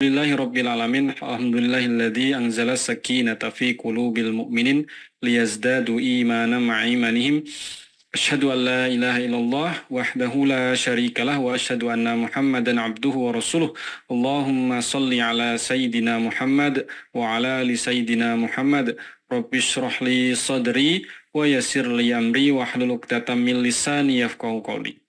Alhamdulillahirabbil alamin. Alhamdulillahilladzi anzala sakinata fi qulubil mu'minin liyazdadu imanan ma'a imanihim. Asyhadu an la ilaha illallah wahdahu la syarikalah wa asyhadu anna Muhammadan abduhu wa rasuluh. Allahumma salli ala sayyidina Muhammad wa ala ali sayyidina Muhammad. Rabbi shrah li sadri wa yassir li amri wahlul 'uqdatam min lisani yafqahu qawli.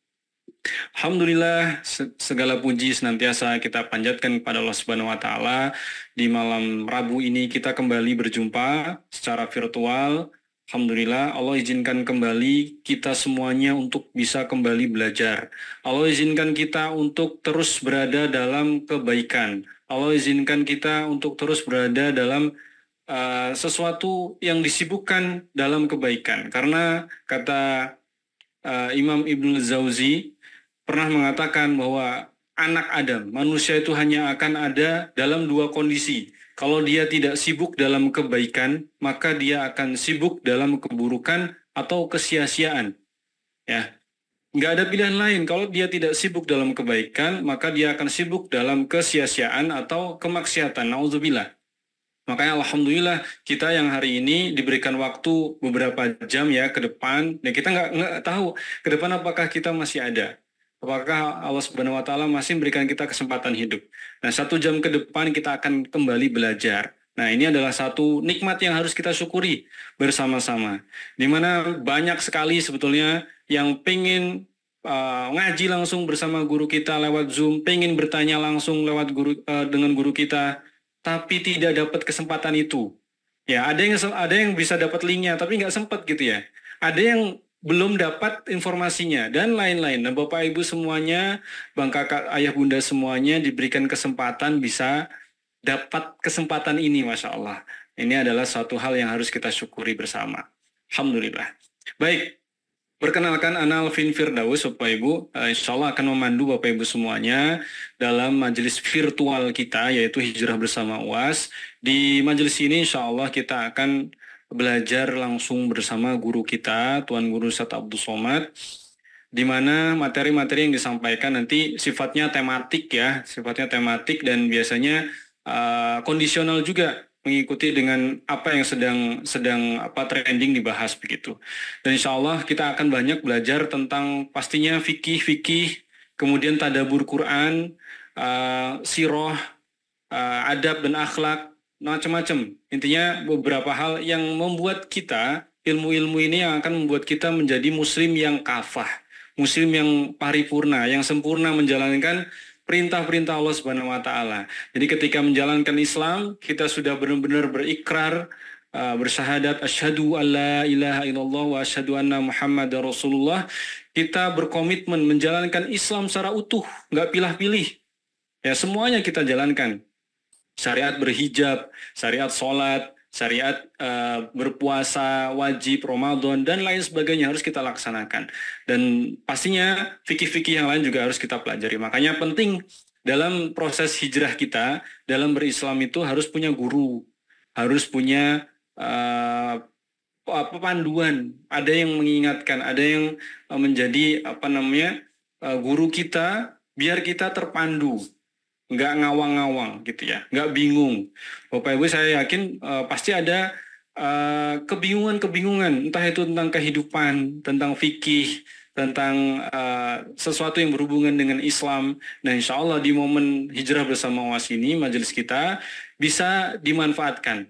Alhamdulillah, segala puji senantiasa kita panjatkan kepada Allah Subhanahu wa taala. Di malam Rabu ini kita kembali berjumpa secara virtual. Alhamdulillah, Allah izinkan kembali kita semuanya untuk bisa kembali belajar. Allah izinkan kita untuk terus berada dalam kebaikan. Allah izinkan kita untuk terus berada dalam sesuatu yang disibukkan dalam kebaikan. Karena kata Imam Ibnu Jauzi pernah mengatakan bahwa anak Adam, manusia itu hanya akan ada dalam dua kondisi. Kalau dia tidak sibuk dalam kebaikan, maka dia akan sibuk dalam keburukan atau kesia-siaan. Ya, nggak ada pilihan lain. Kalau dia tidak sibuk dalam kebaikan, maka dia akan sibuk dalam kesia-siaan atau kemaksiatan. Nauzubillah. Makanya alhamdulillah kita yang hari ini diberikan waktu beberapa jam ya ke depan, dan kita nggak tahu ke depan apakah kita masih ada. Apakah Allah Subhanahu wa taala masih memberikan kita kesempatan hidup. Nah, 1 jam ke depan kita akan kembali belajar. Nah, ini adalah satu nikmat yang harus kita syukuri bersama-sama. Di mana banyak sekali sebetulnya yang pengen ngaji langsung bersama guru kita lewat Zoom, pengen bertanya langsung lewat dengan guru kita, tapi tidak dapat kesempatan itu. Ya, ada yang bisa dapat linknya, tapi nggak sempat gitu ya. Ada yang belum dapat informasinya, dan lain-lain. Nah, Bapak Ibu semuanya, Bang Kakak, Ayah Bunda semuanya diberikan kesempatan bisa dapat kesempatan ini, Masya Allah. Ini adalah suatu hal yang harus kita syukuri bersama. Alhamdulillah. Baik, perkenalkan Ana Alvin Firdaus, Bapak Ibu. Insya Allah akan memandu Bapak Ibu semuanya dalam majelis virtual kita, yaitu Hijrah Bersama UAS. Di majelis ini insya Allah kita akan belajar langsung bersama guru kita, Tuan Guru Ustadz Abdul Somad, di mana materi-materi yang disampaikan nanti sifatnya tematik ya, sifatnya tematik dan biasanya kondisional juga, mengikuti dengan apa yang sedang trending dibahas begitu. Dan insya Allah kita akan banyak belajar tentang pastinya fikih, kemudian tadabbur Quran, sirah, adab dan akhlak, macam-macam. Intinya beberapa hal yang membuat kita, ilmu-ilmu ini yang akan membuat kita menjadi muslim yang kafah, muslim yang paripurna, yang sempurna menjalankan perintah-perintah Allah Subhanahu wa taala. Jadi ketika menjalankan Islam, kita sudah benar-benar berikrar, bersyahadat asyhadu alla ilaha illallah wa asyhadu anna Muhammadar Rasulullah. Kita berkomitmen menjalankan Islam secara utuh, nggak pilih-pilih. Ya, semuanya kita jalankan. Syariat berhijab, syariat sholat, syariat berpuasa, wajib, Ramadan, dan lain sebagainya harus kita laksanakan. Dan pastinya fikih-fikih yang lain juga harus kita pelajari. Makanya penting dalam proses hijrah kita, dalam berislam itu harus punya guru, harus punya panduan, ada yang mengingatkan, ada yang menjadi guru kita, biar kita terpandu. Nggak ngawang-ngawang gitu ya, nggak bingung. Bapak Ibu saya yakin pasti ada kebingungan-kebingungan, entah itu tentang kehidupan, tentang fikih, tentang sesuatu yang berhubungan dengan Islam. Nah, insya Allah di momen Hijrah Bersama UAS ini, majelis kita bisa dimanfaatkan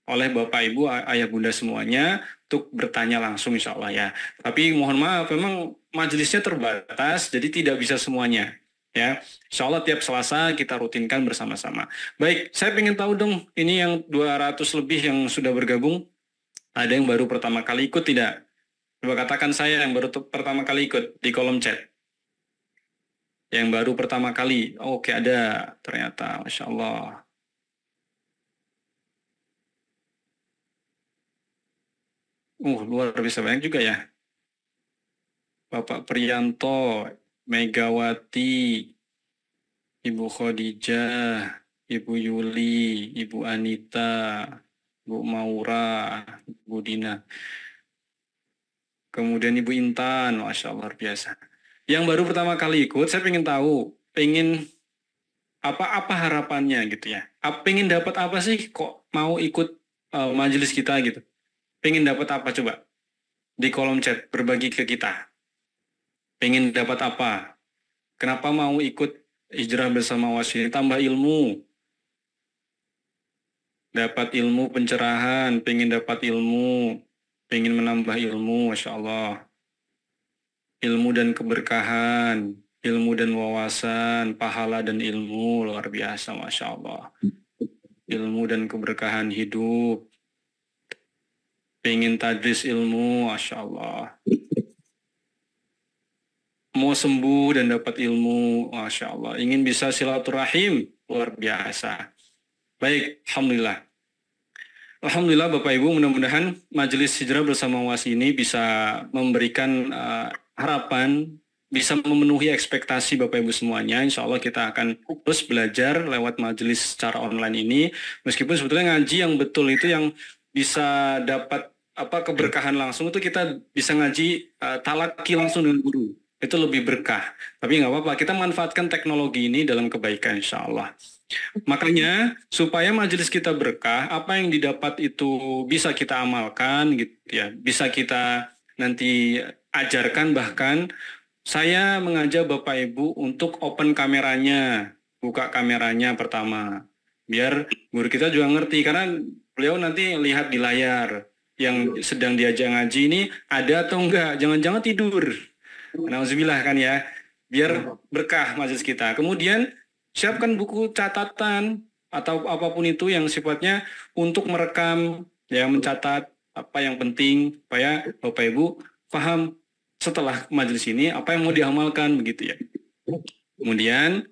oleh Bapak Ibu, Ayah Bunda semuanya untuk bertanya langsung insya Allah ya. Tapi mohon maaf, memang majelisnya terbatas, jadi tidak bisa semuanya. Ya, insya Allah tiap Selasa kita rutinkan bersama-sama. Baik, saya ingin tahu dong, ini yang 200 lebih yang sudah bergabung, ada yang baru pertama kali ikut tidak? Coba katakan saya yang baru pertama kali ikut di kolom chat. Yang baru pertama kali, oke ada ternyata, Masya Allah. Luar biasa banyak juga ya. Bapak Priyanto, Megawati, Ibu Khadijah, Ibu Yuli, Ibu Anita, Bu Maura, Bu Dina. Kemudian Ibu Intan, Masya Allah luar biasa. Yang baru pertama kali ikut, saya ingin tahu, apa harapannya gitu ya. Pengen dapat apa sih kok mau ikut majelis kita gitu. Pengen dapat apa coba? Di kolom chat berbagi ke kita. Pengen dapat apa? Kenapa mau ikut hijrah bersama UAS ini? Tambah ilmu. Dapat ilmu pencerahan, pengen dapat ilmu, pengen menambah ilmu, Masya Allah. Ilmu dan keberkahan, ilmu dan wawasan, pahala dan ilmu, luar biasa, Masya Allah. Ilmu dan keberkahan hidup, pengen tadris ilmu, Masya Allah. Mau sembuh dan dapat ilmu, Masya Allah. Ingin bisa silaturahim, luar biasa. Baik, Alhamdulillah. Alhamdulillah Bapak Ibu, mudah-mudahan Majelis Hijrah bersama UAS ini bisa memberikan harapan, bisa memenuhi ekspektasi Bapak Ibu semuanya. Insya Allah kita akan terus belajar lewat majelis secara online ini. Meskipun sebetulnya ngaji yang betul itu yang bisa dapat keberkahan langsung itu kita bisa ngaji talaki langsung dengan guru. Itu lebih berkah. Tapi nggak apa-apa, kita manfaatkan teknologi ini dalam kebaikan insya Allah. Makanya supaya majelis kita berkah, apa yang didapat itu bisa kita amalkan gitu ya, bisa kita nanti ajarkan. Bahkan saya mengajak Bapak Ibu untuk open kameranya, buka kameranya pertama, biar guru kita juga ngerti, karena beliau nanti lihat di layar yang sedang diajak ngaji ini ada atau enggak, jangan-jangan tidur. Nauzubillah kan ya, biar berkah majelis kita. Kemudian siapkan buku catatan atau apapun itu yang sifatnya untuk merekam, ya, mencatat apa yang penting supaya Bapak Ibu paham setelah majelis ini apa yang mau diamalkan begitu ya. Kemudian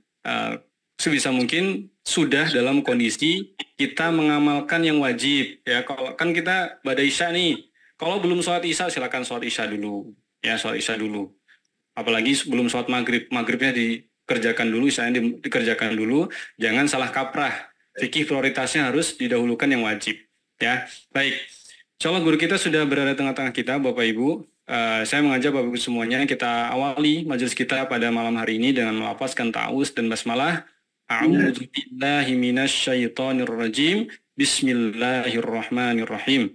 sebisa mungkin sudah dalam kondisi kita mengamalkan yang wajib ya. Kalau kan kita pada Isya nih, kalau belum sholat Isya silakan sholat Isya dulu ya, sholat Isya dulu. Apalagi sebelum sholat maghribnya dikerjakan dulu, Isyanya dikerjakan dulu, jangan salah kaprah. Fikih prioritasnya harus didahulukan yang wajib. Ya, baik. Insya Allah guru kita sudah berada di tengah-tengah kita, Bapak Ibu. Saya mengajak Bapak Ibu semuanya kita awali majelis kita pada malam hari ini dengan melafazkan ta'awuz dan basmalah. A'udzu billahi minasyaitonir rajim. Bismillahirrahmanirrahim.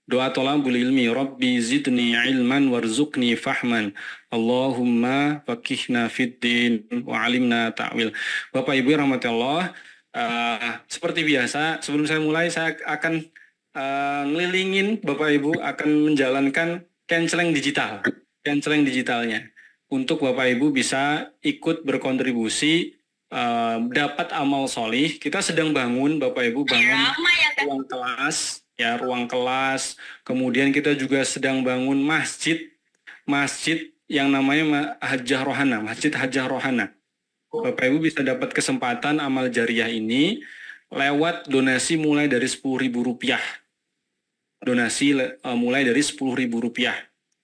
Doa tolabul ilmi, Rabbi zidni ilman warzuqni fahman. Allahumma fakihna fiddin wa alimna ta'wil. Bapak Ibu yang rahmati Allah, seperti biasa, sebelum saya mulai, saya akan ngelilingin Bapak Ibu, akan menjalankan canceling digitalnya. Untuk Bapak Ibu bisa ikut berkontribusi, dapat amal solih. Kita sedang bangun, Bapak Ibu, bangun ruang kelas, ya, ruang kelas. Kemudian kita juga sedang bangun masjid yang namanya Masjid Hajjah Rohana. Bapak Ibu bisa dapat kesempatan amal jariah ini lewat donasi mulai dari Rp10.000. Donasi mulai dari Rp10.000.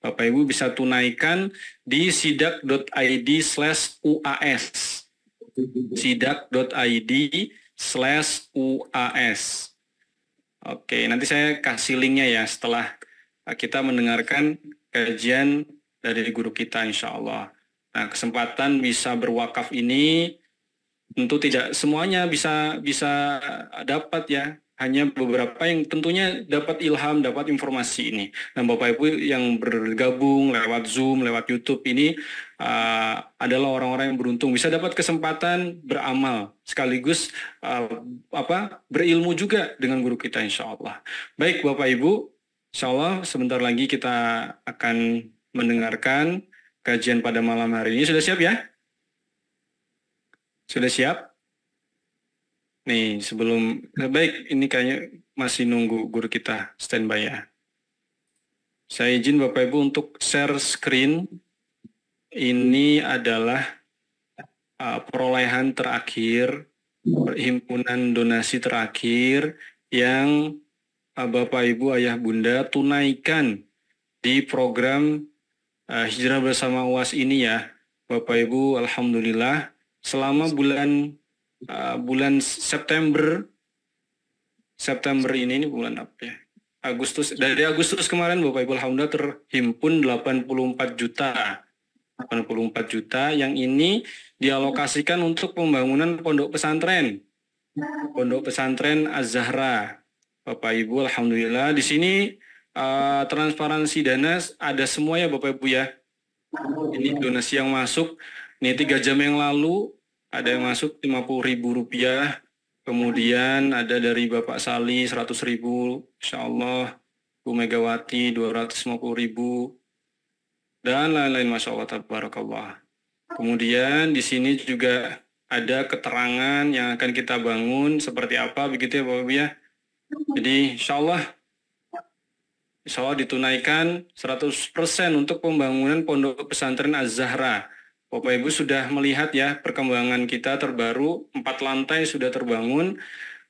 Bapak Ibu bisa tunaikan di sidak.id/uas. sidak.id/uas. Oke, nanti saya kasih linknya ya setelah kita mendengarkan kajian dari guru kita insya Allah. Nah, kesempatan bisa berwakaf ini tentu tidak semuanya bisa dapat ya. Hanya beberapa yang tentunya dapat ilham, dapat informasi ini. Dan Bapak Ibu yang bergabung lewat Zoom, lewat YouTube ini adalah orang-orang yang beruntung bisa dapat kesempatan beramal sekaligus berilmu juga dengan guru kita insya Allah. Baik Bapak Ibu, insya Allah sebentar lagi kita akan mendengarkan kajian pada malam hari ini. Sudah siap ya? Sudah siap? Nih, baik, ini kayaknya masih nunggu guru kita standby ya. Saya izin Bapak Ibu untuk share screen. Ini adalah perolehan terakhir, himpunan donasi terakhir yang Bapak Ibu Ayah Bunda tunaikan di program Hijrah Bersama UAS ini ya. Bapak Ibu, alhamdulillah selama bulan September ini bulan apa ya? Dari Agustus kemarin Bapak Ibu alhamdulillah terhimpun 84 juta 84 juta yang ini dialokasikan untuk pembangunan pondok pesantren. Pondok pesantren Az-Zahra. Bapak Ibu, alhamdulillah di sini transparansi dana ada semua ya Bapak Ibu ya. Ini donasi yang masuk. Ini 3 jam yang lalu ada yang masuk Rp50.000. Kemudian ada dari Bapak Sali 100.000, Insya Allah. Bu Megawati 250.000 dan lain-lain, Masya Allah, tabarakallah. Kemudian di sini juga ada keterangan yang akan kita bangun seperti apa begitu ya Bapak Ibu ya. Jadi insya Allah ditunaikan 100% untuk pembangunan pondok pesantren Az-Zahra. Bapak Ibu sudah melihat ya perkembangan kita terbaru, 4 lantai sudah terbangun.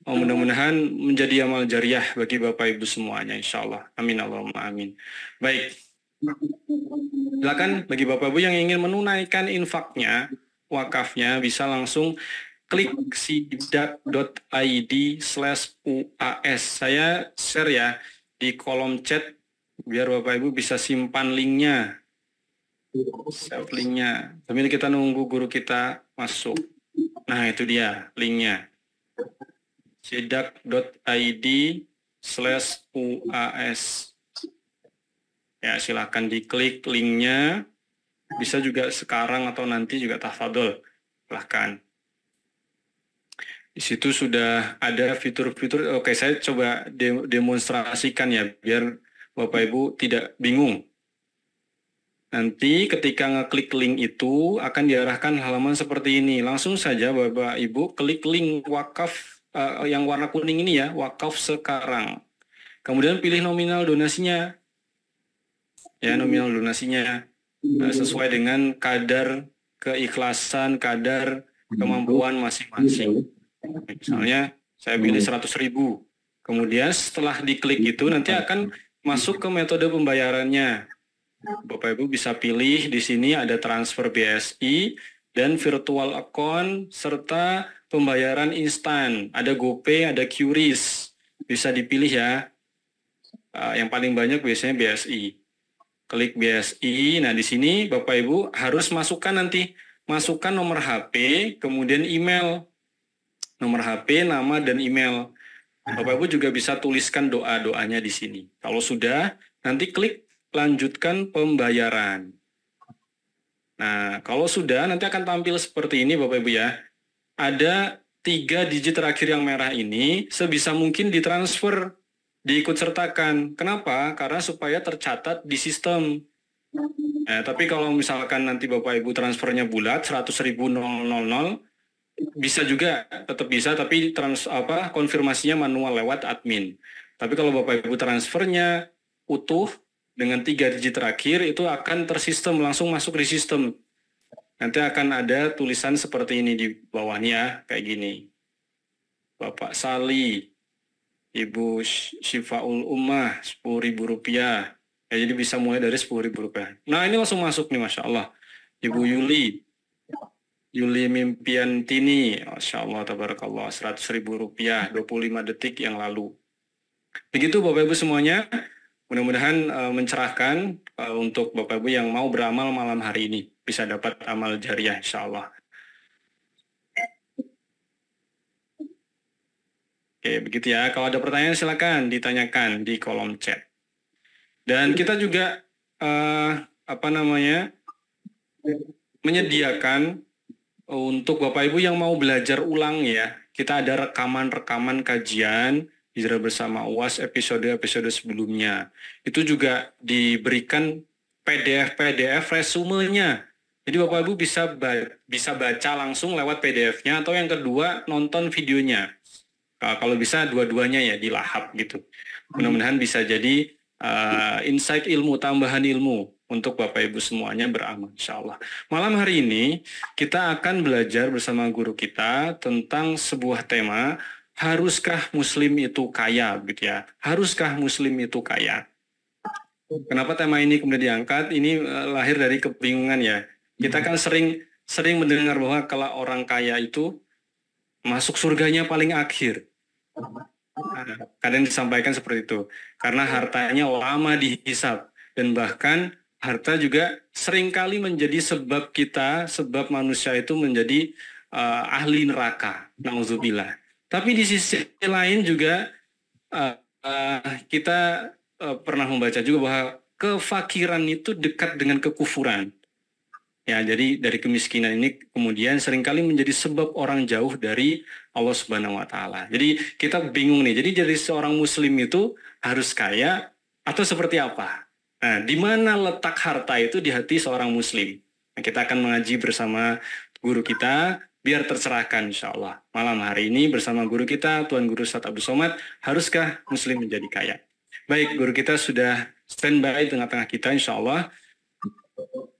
Mudah-mudahan menjadi amal jariah bagi Bapak Ibu semuanya insya Allah. Amin Allahumma amin. Baik. Silakan bagi Bapak Ibu yang ingin menunaikan infaknya, wakafnya, bisa langsung klik sidak.id/UAS. Saya share ya di kolom chat biar Bapak Ibu bisa simpan linknya. Save linknya. Sambil kita nunggu guru kita masuk. Nah itu dia linknya. sidak.id/UAS. Ya, silahkan diklik linknya. Bisa juga sekarang atau nanti juga tafadhol. Silahkan. Di situ sudah ada fitur-fitur. Oke, saya coba demonstrasikan ya, biar Bapak Ibu tidak bingung. Nanti ketika ngeklik link itu akan diarahkan halaman seperti ini. Langsung saja Bapak Ibu klik link wakaf yang warna kuning ini ya, wakaf sekarang. Kemudian pilih nominal donasinya. Ya, nominal donasinya sesuai dengan kadar keikhlasan, kadar kemampuan masing-masing. Misalnya saya pilih 100.000. Kemudian setelah diklik itu nanti akan masuk ke metode pembayarannya. Bapak Ibu bisa pilih di sini ada transfer BSI dan virtual account serta pembayaran instan. Ada GoPay, ada QRIS. Bisa dipilih ya. Yang paling banyak biasanya BSI. Klik BSI. Nah, di sini Bapak Ibu harus masukkan nomor HP, kemudian email. Nomor HP, nama, dan email. Bapak Ibu juga bisa tuliskan doa-doanya di sini. Kalau sudah, nanti klik lanjutkan pembayaran. Nah, kalau sudah, nanti akan tampil seperti ini Bapak Ibu ya. Ada 3 digit terakhir yang merah ini, sebisa mungkin ditransfer, diikut sertakan. Kenapa? Karena supaya tercatat di sistem. Nah, tapi kalau misalkan nanti Bapak Ibu transfernya bulat, 100.000 bisa juga, tetap bisa, tapi konfirmasinya manual lewat admin. Tapi kalau Bapak Ibu transfernya utuh dengan 3 digit terakhir, itu akan tersistem, langsung masuk di sistem. Nanti akan ada tulisan seperti ini di bawahnya, kayak gini. Bapak Sali, Ibu Syifaul Ummah, Rp10.000. Ya, jadi bisa mulai dari Rp10.000. Nah, ini langsung masuk nih, Masya Allah. Ibu Yuli Mimpiantini, Masya Allah, tabarakallah, Rp100.000, 25 detik yang lalu. Begitu Bapak Ibu semuanya, mudah-mudahan mencerahkan untuk Bapak Ibu yang mau beramal malam hari ini. Bisa dapat amal jariah, Insya Allah. Oke, begitu ya. Kalau ada pertanyaan silakan ditanyakan di kolom chat. Dan kita juga menyediakan untuk Bapak Ibu yang mau belajar ulang ya. Kita ada rekaman-rekaman kajian Hijrah Bersama UAS episode-episode sebelumnya. Itu juga diberikan PDF resumenya. Jadi Bapak Ibu bisa baca langsung lewat PDF-nya, atau yang kedua nonton videonya. Kalau bisa dua-duanya ya dilahap gitu. Mudah-mudahan bisa jadi insight ilmu, tambahan ilmu untuk Bapak Ibu semuanya beramal, insya Allah. Malam hari ini kita akan belajar bersama guru kita tentang sebuah tema, haruskah Muslim itu kaya, gitu ya? Haruskah Muslim itu kaya? Kenapa tema ini kemudian diangkat? Ini lahir dari kebingungan ya. Kita kan sering mendengar bahwa kalau orang kaya itu masuk surganya paling akhir. Kadang disampaikan seperti itu. Karena hartanya lama dihisap. Dan bahkan harta juga seringkali menjadi sebab kita, sebab manusia itu menjadi ahli neraka. Nauzubillah. Tapi di sisi lain juga kita pernah membaca juga bahwa kefakiran itu dekat dengan kekufuran. Ya, jadi dari kemiskinan ini kemudian seringkali menjadi sebab orang jauh dari Allah Subhanahu wa taala. Jadi kita bingung nih. Jadi dari seorang muslim itu harus kaya atau seperti apa? Nah, di mana letak harta itu di hati seorang muslim? Nah, kita akan mengaji bersama guru kita biar tercerahkan insya Allah. Malam hari ini bersama guru kita, Tuan Guru Ustadz Abdul Somad, haruskah muslim menjadi kaya? Baik, guru kita sudah standby di tengah-tengah kita insya Allah.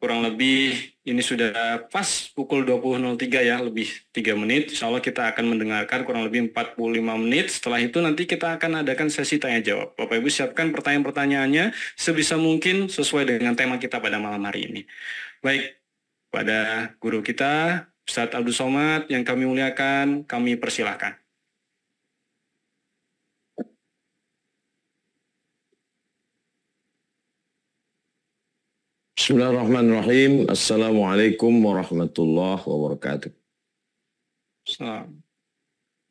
Kurang lebih ini sudah pas pukul 20.03 ya, lebih 3 menit. Insya Allah kita akan mendengarkan kurang lebih 45 menit. Setelah itu nanti kita akan adakan sesi tanya jawab. Bapak Ibu siapkan pertanyaan-pertanyaannya sebisa mungkin sesuai dengan tema kita pada malam hari ini. Baik, pada guru kita Ustadz Abdul Somad yang kami muliakan, kami persilahkan. Bismillahirrahmanirrahim. Assalamualaikum warahmatullahi wabarakatuh.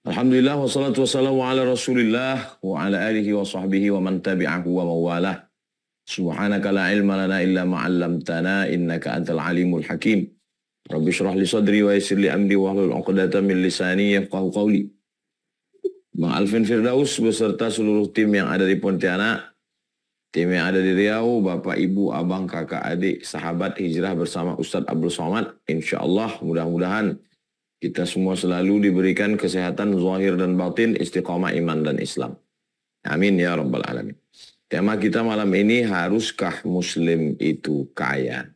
Alhamdulillah wassalatu wassalamu ala Rasulillah wa ala alihi wa sahbihi wa man tabi'ahu wa mawalah. Subhanaka la ilma lana illa ma 'allamtana innaka antal alimul hakim. Rabbi shrah li sadri wa yassir li amri wa hlul 'uqdatam min lisani yafqahu qawli. Bang Alvin Firdaus beserta seluruh tim yang ada di Pontianak, tim yang ada di Riau, Bapak, Ibu, Abang, Kakak, Adik, sahabat hijrah bersama Ustadz Abdul Somad. Insya Allah mudah-mudahan kita semua selalu diberikan kesehatan zahir dan batin, istiqamah iman dan Islam. Amin ya Rabbal Alamin. Tema kita malam ini, haruskah Muslim itu kaya?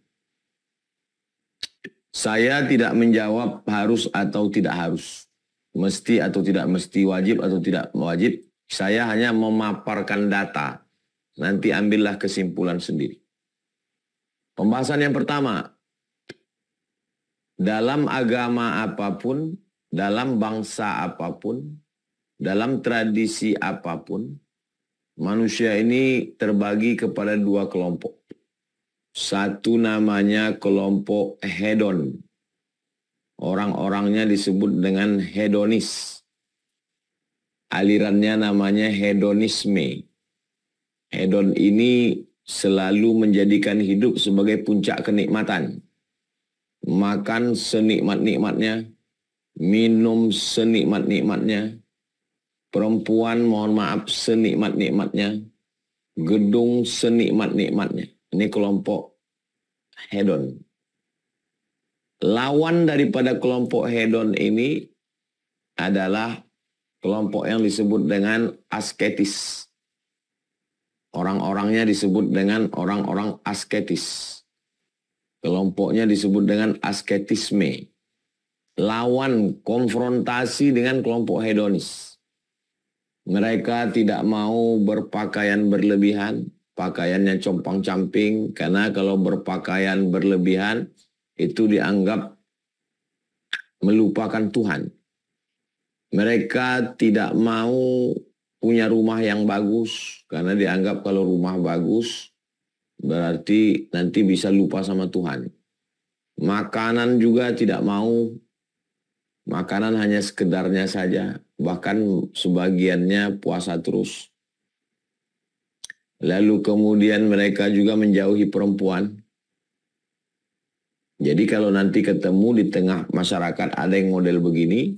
Saya tidak menjawab harus atau tidak harus, mesti atau tidak mesti, wajib atau tidak wajib. Saya hanya memaparkan data. Nanti ambillah kesimpulan sendiri. Pembahasan yang pertama, dalam agama apapun, dalam bangsa apapun, dalam tradisi apapun, manusia ini terbagi kepada dua kelompok. Satu namanya kelompok hedon. Orang-orangnya disebut dengan hedonis. Alirannya namanya hedonisme. Hedon ini selalu menjadikan hidup sebagai puncak kenikmatan. Makan senikmat-nikmatnya, minum senikmat-nikmatnya, perempuan mohon maaf senikmat-nikmatnya, gedung senikmat-nikmatnya. Ini kelompok hedon. Lawan daripada kelompok hedon ini adalah kelompok yang disebut dengan asketis. Orang-orangnya disebut dengan orang-orang asketis. Kelompoknya disebut dengan asketisme. Lawan, konfrontasi dengan kelompok hedonis. Mereka tidak mau berpakaian berlebihan, pakaiannya compang-camping, karena kalau berpakaian berlebihan itu dianggap melupakan Tuhan. Mereka tidak mau punya rumah yang bagus, karena dianggap kalau rumah bagus berarti nanti bisa lupa sama Tuhan. Makanan juga tidak mau, makanan hanya sekedarnya saja, bahkan sebagiannya puasa terus. Lalu kemudian mereka juga menjauhi perempuan. Jadi kalau nanti ketemu di tengah masyarakat ada yang model begini,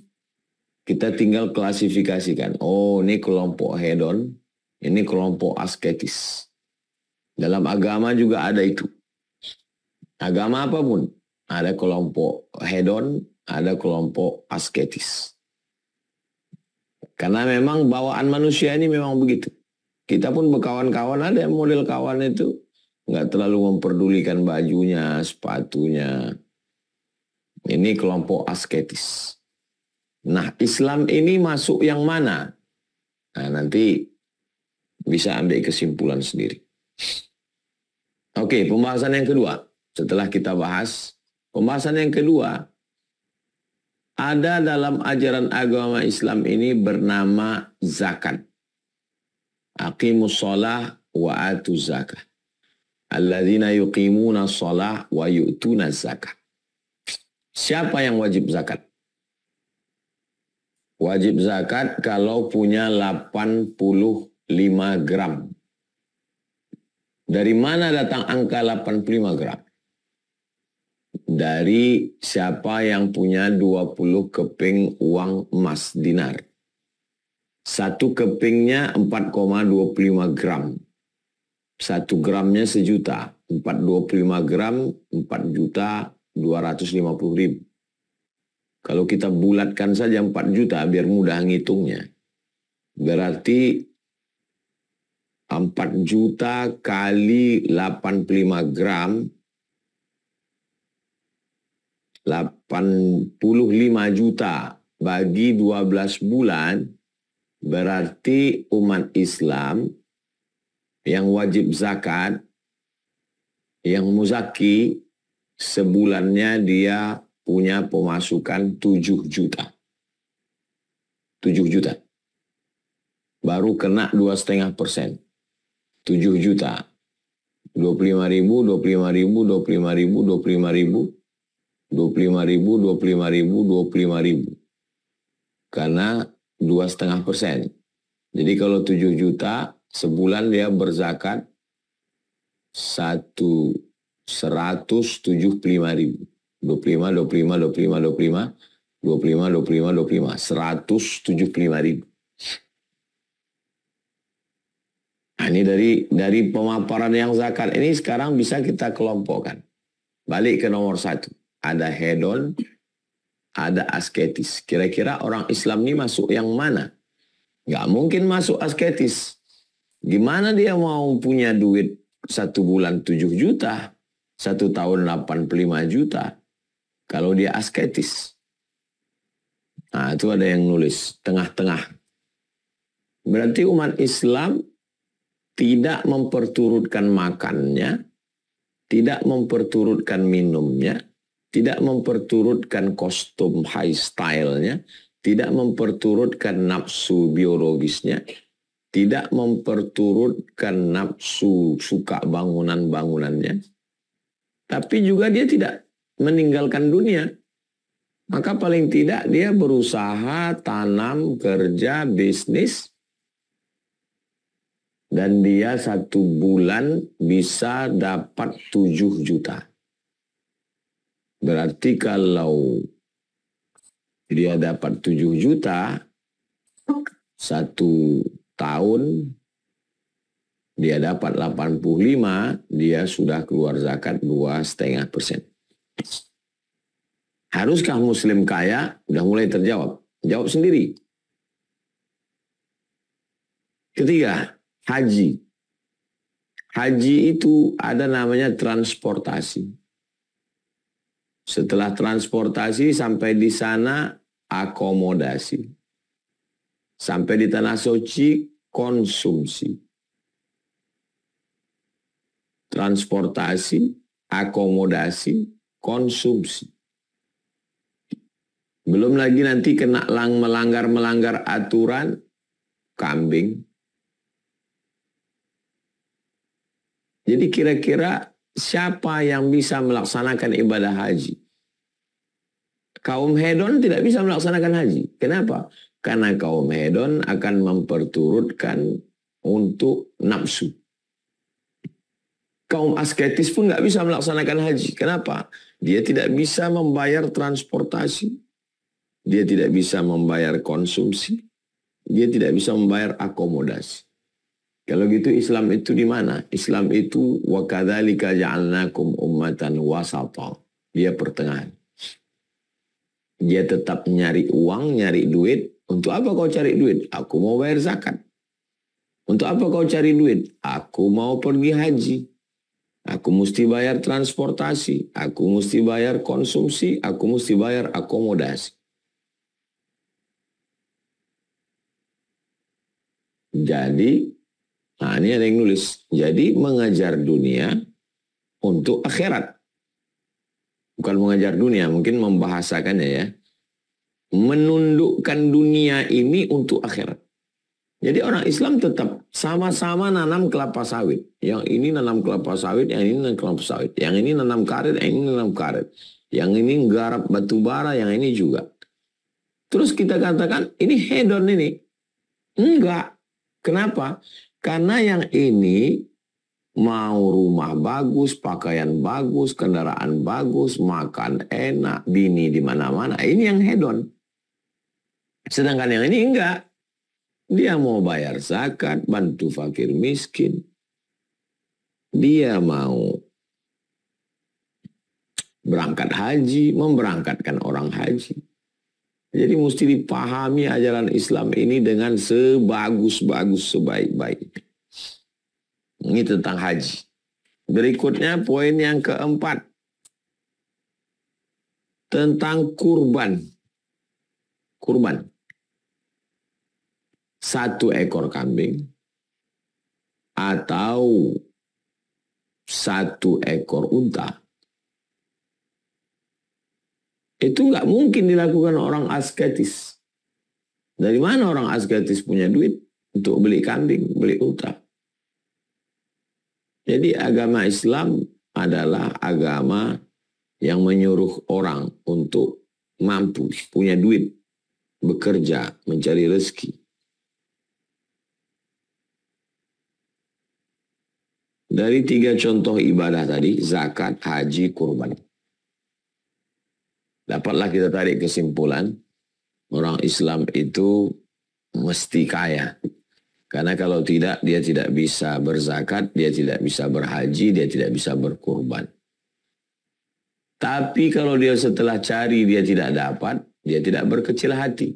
kita tinggal klasifikasikan. Oh, ini kelompok hedon, ini kelompok asketis. Dalam agama juga ada itu. Agama apapun, ada kelompok hedon, ada kelompok asketis. Karena memang bawaan manusia ini memang begitu. Kita pun berkawan-kawan, ada yang model kawan itu nggak terlalu memperdulikan bajunya, sepatunya. Ini kelompok asketis. Nah, Islam ini masuk yang mana? Nah, nanti bisa ambil kesimpulan sendiri. Oke, pembahasan yang kedua. Setelah kita bahas, pembahasan yang kedua, ada dalam ajaran agama Islam ini bernama zakat. Aqimus shalah wa atuz zakah. Alladzina yuqimuna shalah wa yu'tuna zakat. Siapa yang wajib zakat? Wajib zakat kalau punya 85 gram. Dari mana datang angka 85 gram? Dari siapa yang punya 20 keping uang emas dinar. Satu kepingnya 4,25 gram. 1 gramnya sejuta. 425 gram 4.250.000. Kalau kita bulatkan saja 4 juta biar mudah ngitungnya. Berarti 4 juta kali 85 gram 85 juta bagi 12 bulan berarti umat Islam yang wajib zakat, yang muzaki, sebulannya dia punya pemasukan 7 juta. 7 juta. Baru kena 2,5%. 7 juta. 25.000, 25.000, 25.000, 25.000, 25.000, 25.000, 25.000. Karena 2,5%. Jadi kalau 7 juta, sebulan dia berzakat 175.000. 25, 25, 25, 25, 25, 25, 25, 175.000. Nah, ini dari pemaparan yang zakat ini sekarang bisa kita kelompokkan. Balik ke nomor 1. Ada hedon, ada asketis. Kira-kira orang Islam ini masuk yang mana? Nggak mungkin masuk asketis. Gimana dia mau punya duit 1 bulan 7 juta, 1 tahun 85 juta, kalau dia asketis? Nah, itu ada yang nulis tengah-tengah. Berarti umat Islam tidak memperturutkan makannya, tidak memperturutkan minumnya, tidak memperturutkan kostum high style-nya, tidak memperturutkan nafsu biologisnya, tidak memperturutkan nafsu suka bangunan-bangunannya, tapi juga dia tidak meninggalkan dunia. Maka paling tidak dia berusaha, tanam, kerja, bisnis, dan dia 1 bulan bisa dapat 7 juta. Berarti kalau dia dapat 7 juta, 1 tahun dia dapat 85, dia sudah keluar zakat 2,5%. Haruskah muslim kaya? Udah mulai terjawab. Jawab sendiri. Ketiga, haji. Haji itu ada namanya transportasi. Setelah transportasi sampai di sana akomodasi. Sampai di tanah suci konsumsi. Transportasi, akomodasi, konsumsi. Belum lagi nanti kena melanggar aturan kambing. Jadi kira-kira siapa yang bisa melaksanakan ibadah haji? Kaum hedon tidak bisa melaksanakan haji. Kenapa? Karena kaum hedon akan memperturutkan untuk nafsu. Kaum asketis pun nggak bisa melaksanakan haji. Kenapa? Dia tidak bisa membayar transportasi. Dia tidak bisa membayar konsumsi. Dia tidak bisa membayar akomodasi. Kalau gitu Islam itu di mana? Islam itu wa kadzalika ja'alnakum ummatan wasata. Dia pertengahan. Dia tetap nyari uang, nyari duit. Untuk apa kau cari duit? Aku mau bayar zakat. Untuk apa kau cari duit? Aku mau pergi haji. Aku mesti bayar transportasi. Aku mesti bayar konsumsi. Aku mesti bayar akomodasi. Jadi, nah ini ada yang nulis. Jadi mengajar dunia untuk akhirat. Bukan mengajar dunia, mungkin membahasakannya ya. Menundukkan dunia ini untuk akhirat. Jadi orang Islam tetap sama-sama nanam kelapa sawit. Yang ini nanam kelapa sawit, yang ini nanam kelapa sawit. Yang ini nanam karet, yang ini nanam karet. Yang ini garap batu bara, yang ini juga. Terus kita katakan, ini hedon ini. Enggak. Kenapa? Karena yang ini mau rumah bagus, pakaian bagus, kendaraan bagus, makan enak, bini di mana-mana. Ini yang hedon. Sedangkan yang ini enggak. Dia mau bayar zakat, bantu fakir miskin. Dia mau berangkat haji, memberangkatkan orang haji. Jadi mesti dipahami ajaran Islam ini dengan sebagus-bagus, sebaik-baik. Ini tentang haji. Berikutnya poin yang keempat. Tentang kurban. Kurban. 1 ekor kambing atau 1 ekor unta. Itu nggak mungkin dilakukan orang asketis. Dari mana orang asketis punya duit untuk beli kambing, beli unta? Jadi agama Islam adalah agama yang menyuruh orang untuk mampu, punya duit, bekerja, mencari rezeki. Dari 3 contoh ibadah tadi, zakat, haji, kurban. Dapatlah kita tarik kesimpulan, orang Islam itu mesti kaya. Karena kalau tidak, dia tidak bisa berzakat, dia tidak bisa berhaji, dia tidak bisa berkurban. Tapi kalau dia setelah cari, dia tidak dapat, dia tidak berkecil hati.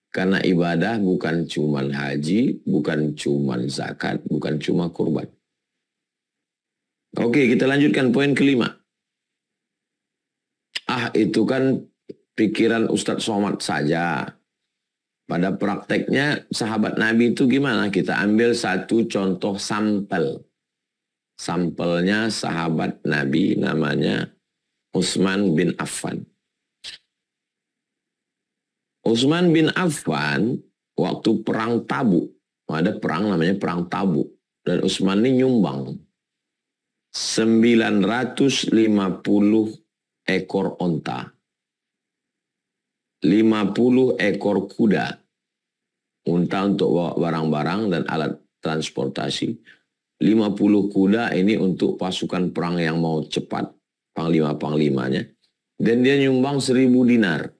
Karena ibadah bukan cuma haji, bukan cuma zakat, bukan cuma kurban. Oke, kita lanjutkan poin kelima. Itu kan pikiran Ustadz Somad saja. Pada prakteknya sahabat Nabi itu gimana? Kita ambil 1 contoh sampel. Sampelnya sahabat Nabi namanya Utsman bin Affan. Utsman bin Affan waktu perang Tabuk. Ada perang namanya perang Tabuk. Dan Utsman ini nyumbang 950 ekor onta, 50 ekor kuda, unta untuk bawa barang-barang dan alat transportasi, 50 kuda ini untuk pasukan perang yang mau cepat, panglima-panglimanya, dan dia nyumbang 1000 dinar,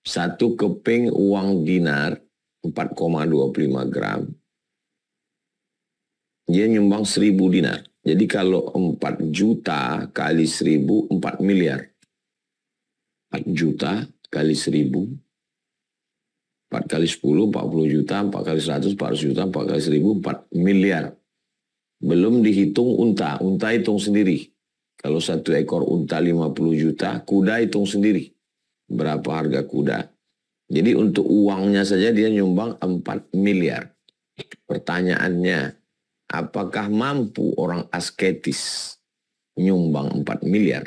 1 keping uang dinar, 4,25 gram, dia nyumbang 1000 dinar. Jadi kalau 4 juta kali 1000, 4 miliar. 4 juta kali 1000, 4 kali 10, 40 juta, 4 kali 100, 400 juta, 4 kali 1000, 4 miliar. Belum dihitung unta. Unta hitung sendiri. Kalau 1 ekor unta 50 juta, kuda hitung sendiri. Berapa harga kuda. Jadi untuk uangnya saja dia nyumbang 4 miliar. Pertanyaannya, apakah mampu orang asketis nyumbang 4 miliar?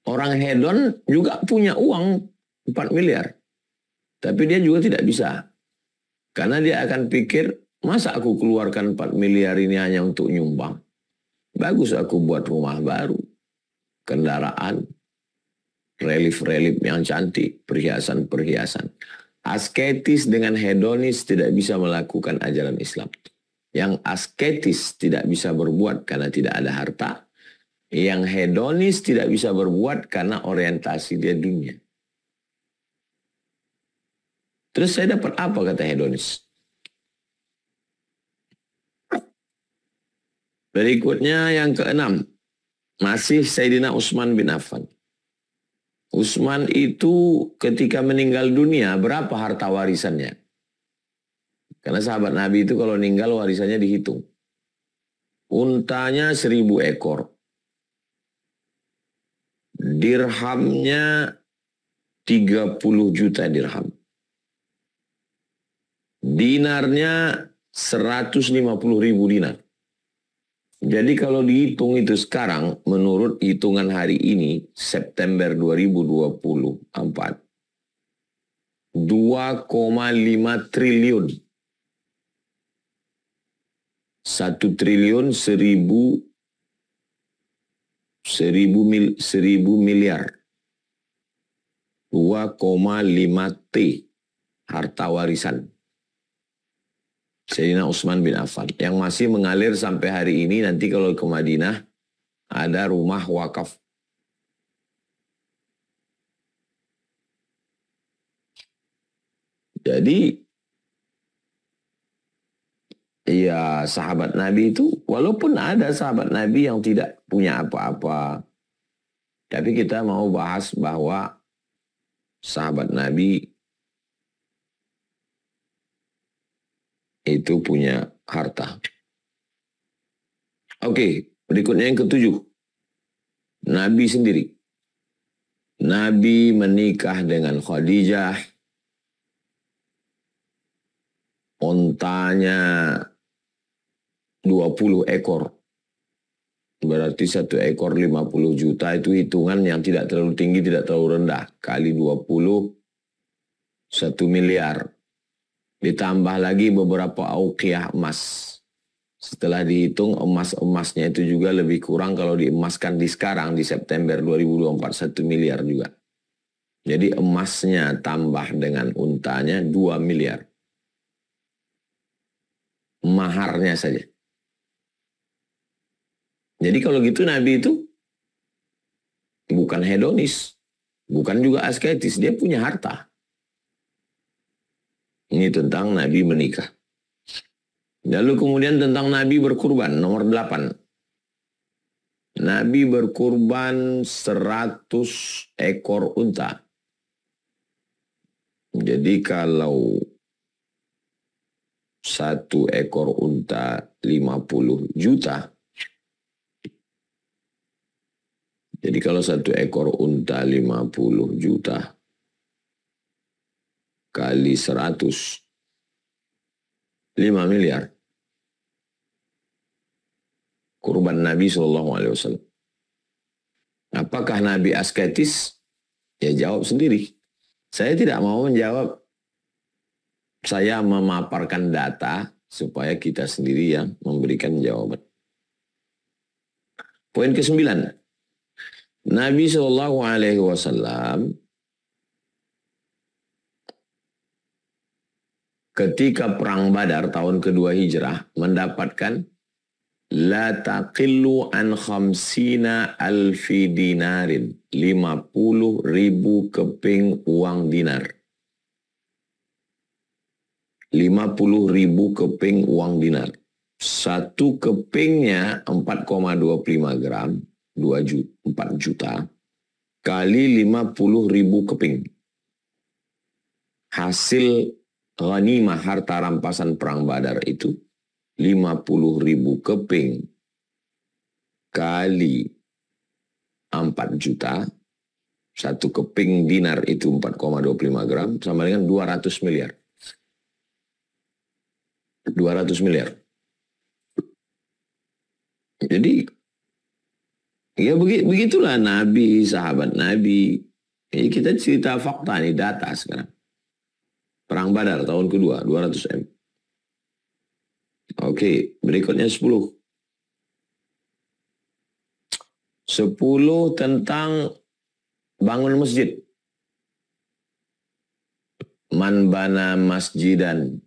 Orang hedon juga punya uang 4 miliar. Tapi dia juga tidak bisa. Karena dia akan pikir, masa aku keluarkan 4 miliar ini hanya untuk nyumbang? Bagus aku buat rumah baru, kendaraan, relief-relief yang cantik, perhiasan-perhiasan. Asketis dengan hedonis tidak bisa melakukan ajaran Islam. Yang asketis tidak bisa berbuat karena tidak ada harta. Yang hedonis tidak bisa berbuat karena orientasi dia dunia. Terus saya dapat apa kata hedonis? Berikutnya yang keenam. Masih Sayyidina Utsman bin Affan. Utsman itu ketika meninggal dunia, berapa harta warisannya? Karena sahabat Nabi itu kalau meninggal warisannya dihitung. Untanya 1000 ekor. Dirhamnya 30 juta dirham. Dinarnya 150.000 dinar. Jadi kalau dihitung itu sekarang, menurut hitungan hari ini, September 2024, 2,5 triliun. 1 triliun 1000 miliar. 2,5 T harta warisan Sayyidina Utsman bin Affan yang masih mengalir sampai hari ini. Nanti kalau ke Madinah ada rumah wakaf. Jadi ya sahabat Nabi itu, walaupun ada sahabat Nabi yang tidak punya apa-apa, tapi kita mau bahas bahwa sahabat Nabi itu punya harta. Oke, berikutnya yang ketujuh. Nabi sendiri. Nabi menikah dengan Khadijah. Ontanya 20 ekor. Berarti 1 ekor 50 juta, itu hitungan yang tidak terlalu tinggi, tidak terlalu rendah. Kali 20, 1 miliar. Ditambah lagi beberapa auqiyah emas. Setelah dihitung emasnya itu juga lebih kurang kalau diemaskan di sekarang, di September 2024, 1 miliar juga. Jadi emasnya tambah dengan untanya 2 miliar. Maharnya saja. Jadi kalau gitu Nabi itu bukan hedonis, bukan juga asketis, dia punya harta. Ini tentang Nabi menikah. Lalu kemudian tentang Nabi berkurban, nomor 8. Nabi berkurban 100 ekor unta. Jadi kalau 1 ekor unta 50 juta. Jadi kalau 1 ekor unta 50 juta kali 100, 5 miliar. Kurban Nabi SAW. Apakah Nabi asketis? Ya jawab sendiri. Saya tidak mau menjawab. Saya memaparkan data supaya kita sendiri yang memberikan jawaban. Poin ke-9. Nabi SAW ketika perang Badar tahun kedua Hijrah mendapatkan la taqillu an khamsina alfi dinarin, 50.000 keping uang dinar. 50.000 keping uang dinar. 1 kepingnya 4,25 gram, 4 juta, kali 50.000 keping. Hasil ghanimah harta rampasan perang Badar itu 50.000 keping kali 4 juta. 1 keping dinar itu 4,25 gram sama dengan 200 miliar. 200 miliar. Jadi ya begitulah Nabi, sahabat Nabi. Jadi kita cerita fakta nih, data sekarang. Perang Badar tahun kedua 200 M. Oke, berikutnya 10. 10 tentang bangun masjid. Man bana masjidan.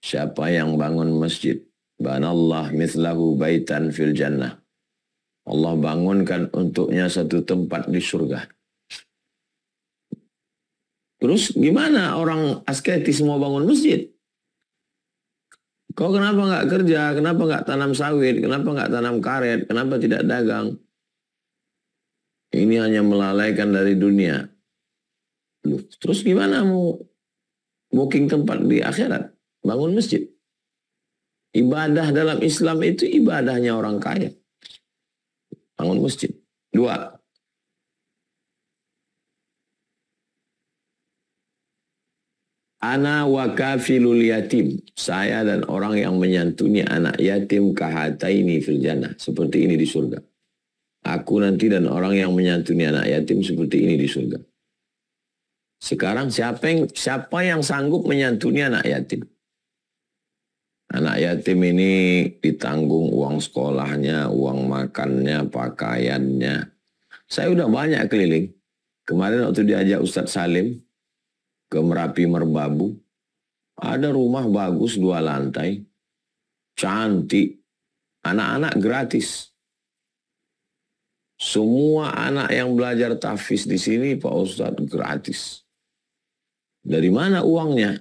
Siapa yang bangun masjid? Banallah mithlahu baitan fil jannah. Allah bangunkan untuknya satu tempat di surga. Terus gimana orang asketis mau bangun masjid? Kau kenapa nggak kerja? Kenapa nggak tanam sawit? Kenapa nggak tanam karet? Kenapa tidak dagang? Ini hanya melalaikan dari dunia. Loh, terus gimana mau booking tempat di akhirat? Bangun masjid. Ibadah dalam Islam itu ibadahnya orang kaya. Bangun masjid. 2. Ana wa kafilul yatim. Saya dan orang yang menyantuni anak yatim kahataini fil jannah. Seperti ini di surga. Aku nanti dan orang yang menyantuni anak yatim seperti ini di surga. Sekarang siapa yang sanggup menyantuni anak yatim? Anak yatim ini ditanggung uang sekolahnya, uang makannya, pakaiannya. Saya udah banyak keliling. Kemarin waktu diajak Ustadz Salim ke Merapi Merbabu, ada rumah bagus 2 lantai, cantik, anak-anak gratis. Semua anak yang belajar tahfiz di sini Pak Ustadz gratis. Dari mana uangnya?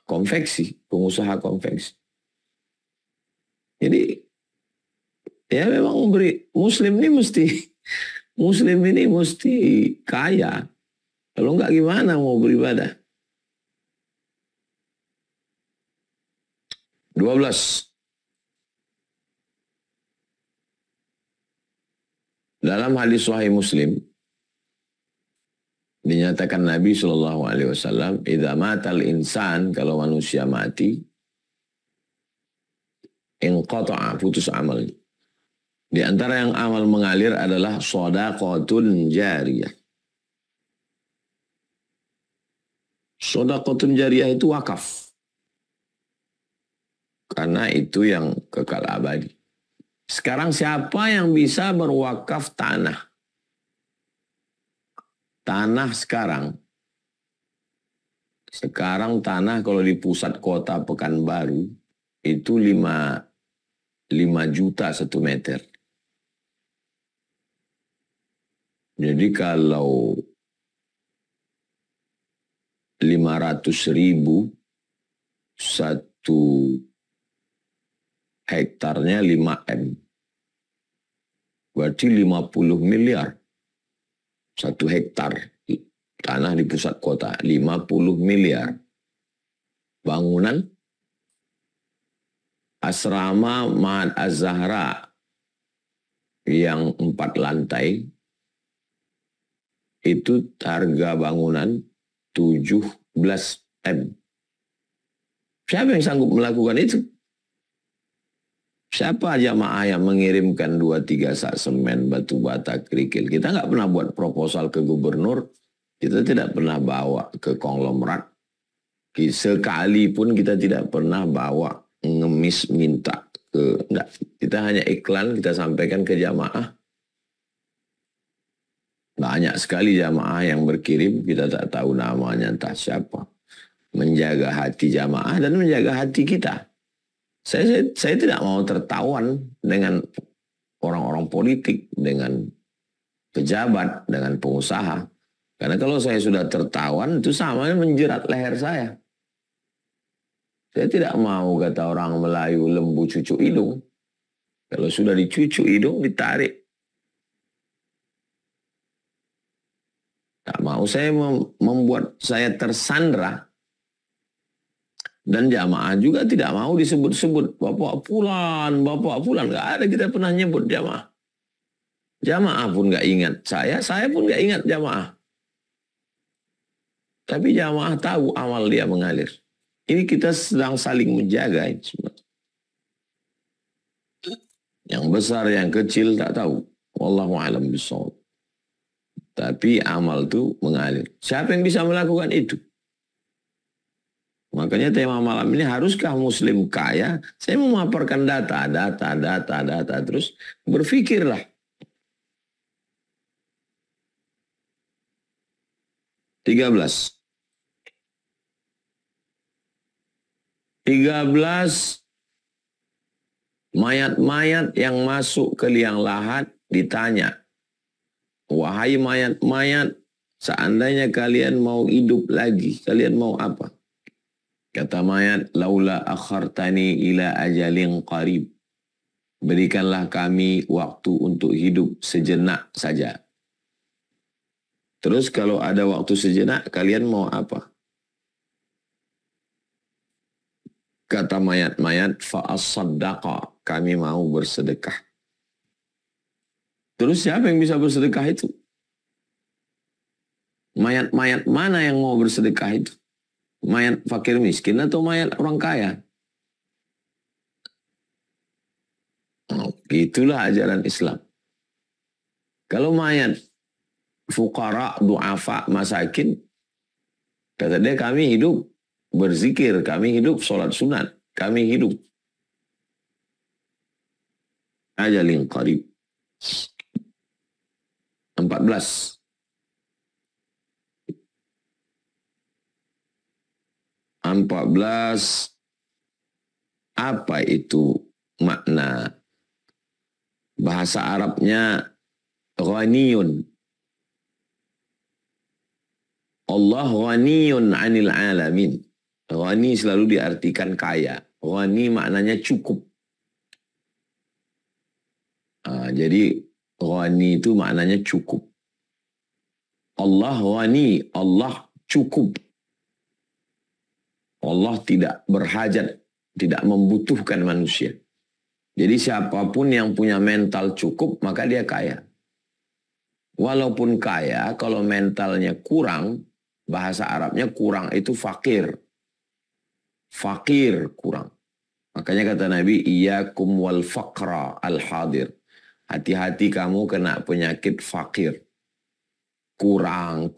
Konveksi, pengusaha konveksi. Jadi ya memang Muslim ini mesti kaya. Kalau enggak gimana mau beribadah? 12. Dalam hadis Sahih Muslim dinyatakan Nabi SAW, "Idza matal insan," kalau manusia mati, inqata'a, putus amal. Di antara yang amal mengalir adalah shadaqatun jariyah. Shadaqatun jariyah itu wakaf. Karena itu yang kekal abadi. Sekarang siapa yang bisa berwakaf tanah? Tanah sekarang tanah kalau di pusat kota Pekanbaru itu 5 juta 1 meter. Jadi kalau 500.000 1 hektarnya 5 M. Berarti 50 miliar. 1 hektar tanah di pusat kota, 50 miliar. Bangunan asrama Mahat Az-Zahra yang 4 lantai, itu harga bangunan 17 M. Siapa yang sanggup melakukan itu? Siapa jamaah yang mengirimkan 2-3 sak semen, batu bata, kerikil? Kita nggak pernah buat proposal ke gubernur, kita tidak pernah bawa ke konglomerat. Sekalipun kita tidak pernah bawa ngemis minta ke, enggak. Kita hanya iklan, kita sampaikan ke jamaah. Banyak sekali jamaah yang berkirim, kita tak tahu namanya entah siapa. Menjaga hati jamaah dan menjaga hati kita. Saya tidak mau tertawan dengan orang-orang politik, dengan pejabat, dengan pengusaha. Karena kalau saya sudah tertawan, itu sama menjerat leher saya. Saya tidak mau, kata orang Melayu, lembu cucuk hidung. Kalau sudah dicucuk hidung, ditarik. Tak mau saya membuat saya tersandra. Dan jamaah juga tidak mau disebut-sebut. Bapak Fulan. Nggak ada kita pernah nyebut jamaah. Jamaah pun nggak ingat saya pun nggak ingat jamaah. Tapi jamaah tahu amal dia mengalir. Ini kita sedang saling menjaga. Yang besar, yang kecil tak tahu. Wallahu a'lam bishawab. Tapi amal itu mengalir. Siapa yang bisa melakukan itu? Makanya tema malam ini, haruskah Muslim kaya? Saya memaparkan data. Terus berpikirlah. Tiga belas mayat-mayat yang masuk ke liang lahat ditanya, wahai mayat-mayat, seandainya kalian mau hidup lagi, kalian mau apa? Kata mayat, laula akhartani ila ajalin qarib. Berikanlah kami waktu untuk hidup sejenak saja. Terus kalau ada waktu sejenak, kalian mau apa? Kata mayat-mayat, fa'as-saddaqa, kami mau bersedekah. Terus siapa yang bisa bersedekah itu? Mayat-mayat mana yang mau bersedekah itu? Mayat fakir miskin atau mayat orang kaya? Itulah ajaran Islam. Kalau mayat fuqara, du'afa, masakin, Kata dia, kami hidup berzikir, kami hidup sholat sunat, kami hidup ajalin qarib. 14. Apa itu makna bahasa Arabnya ghaniyun? Allah ghaniyun 'anil alamin. Ghani selalu diartikan kaya. Ghani maknanya cukup. Jadi ghani itu maknanya cukup. Allah ghani, Allah cukup. Allah tidak berhajat, tidak membutuhkan manusia. Jadi siapapun yang punya mental cukup, maka dia kaya. Walaupun kaya, kalau mentalnya kurang, bahasa Arabnya kurang itu fakir. Fakir kurang. Makanya kata Nabi, iyyakum wal faqra al-hadir. Hati-hati kamu kena penyakit fakir. Kurang.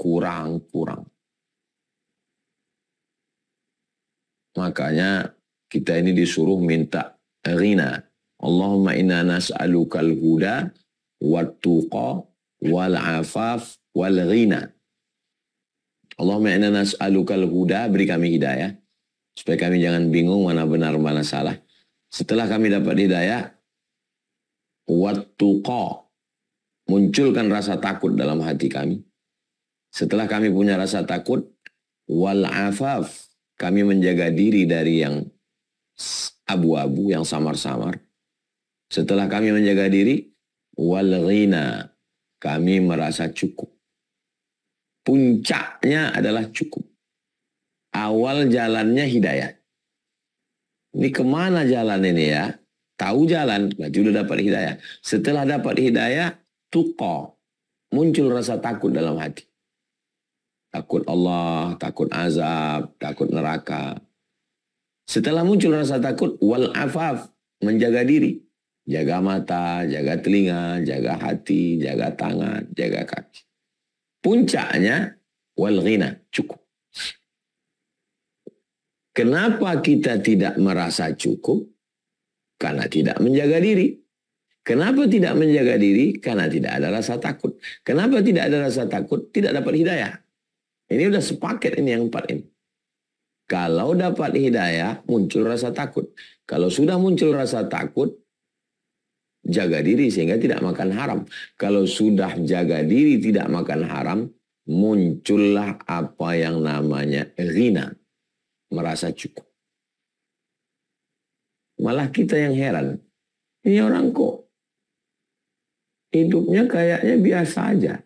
Makanya kita ini disuruh minta ghina. Allahumma inna nas'alukal huda wat tuqa wal afaf wal ghina. Allahumma inna nas'alukal huda, beri kami hidayah supaya kami jangan bingung mana benar mana salah. Setelah kami dapat hidayah, wat tuqa, munculkan rasa takut dalam hati kami. Setelah kami punya rasa takut, wal afaf, kami menjaga diri dari yang abu-abu, yang samar-samar. Setelah kami menjaga diri, wal ghina, kami merasa cukup. Puncaknya adalah cukup. Awal jalannya hidayah. Ini kemana jalan ini ya? Tahu jalan, berarti udah dapat hidayah. Setelah dapat hidayah, tuqa, muncul rasa takut dalam hati. Takut Allah, takut azab, takut neraka. Setelah muncul rasa takut, wal afaf, menjaga diri. Jaga mata, jaga telinga, jaga hati, jaga tangan, jaga kaki. Puncaknya, wal ghina, cukup. Kenapa kita tidak merasa cukup? Karena tidak menjaga diri. Kenapa tidak menjaga diri? Karena tidak ada rasa takut. Kenapa tidak ada rasa takut? Tidak dapat hidayah. Ini udah sepaket ini yang 4 ini. Kalau dapat hidayah, muncul rasa takut. Kalau sudah muncul rasa takut, jaga diri sehingga tidak makan haram. Kalau sudah jaga diri tidak makan haram, muncullah apa yang namanya ghina. Merasa cukup. Malah kita yang heran. Ini orang kok hidupnya kayaknya biasa aja.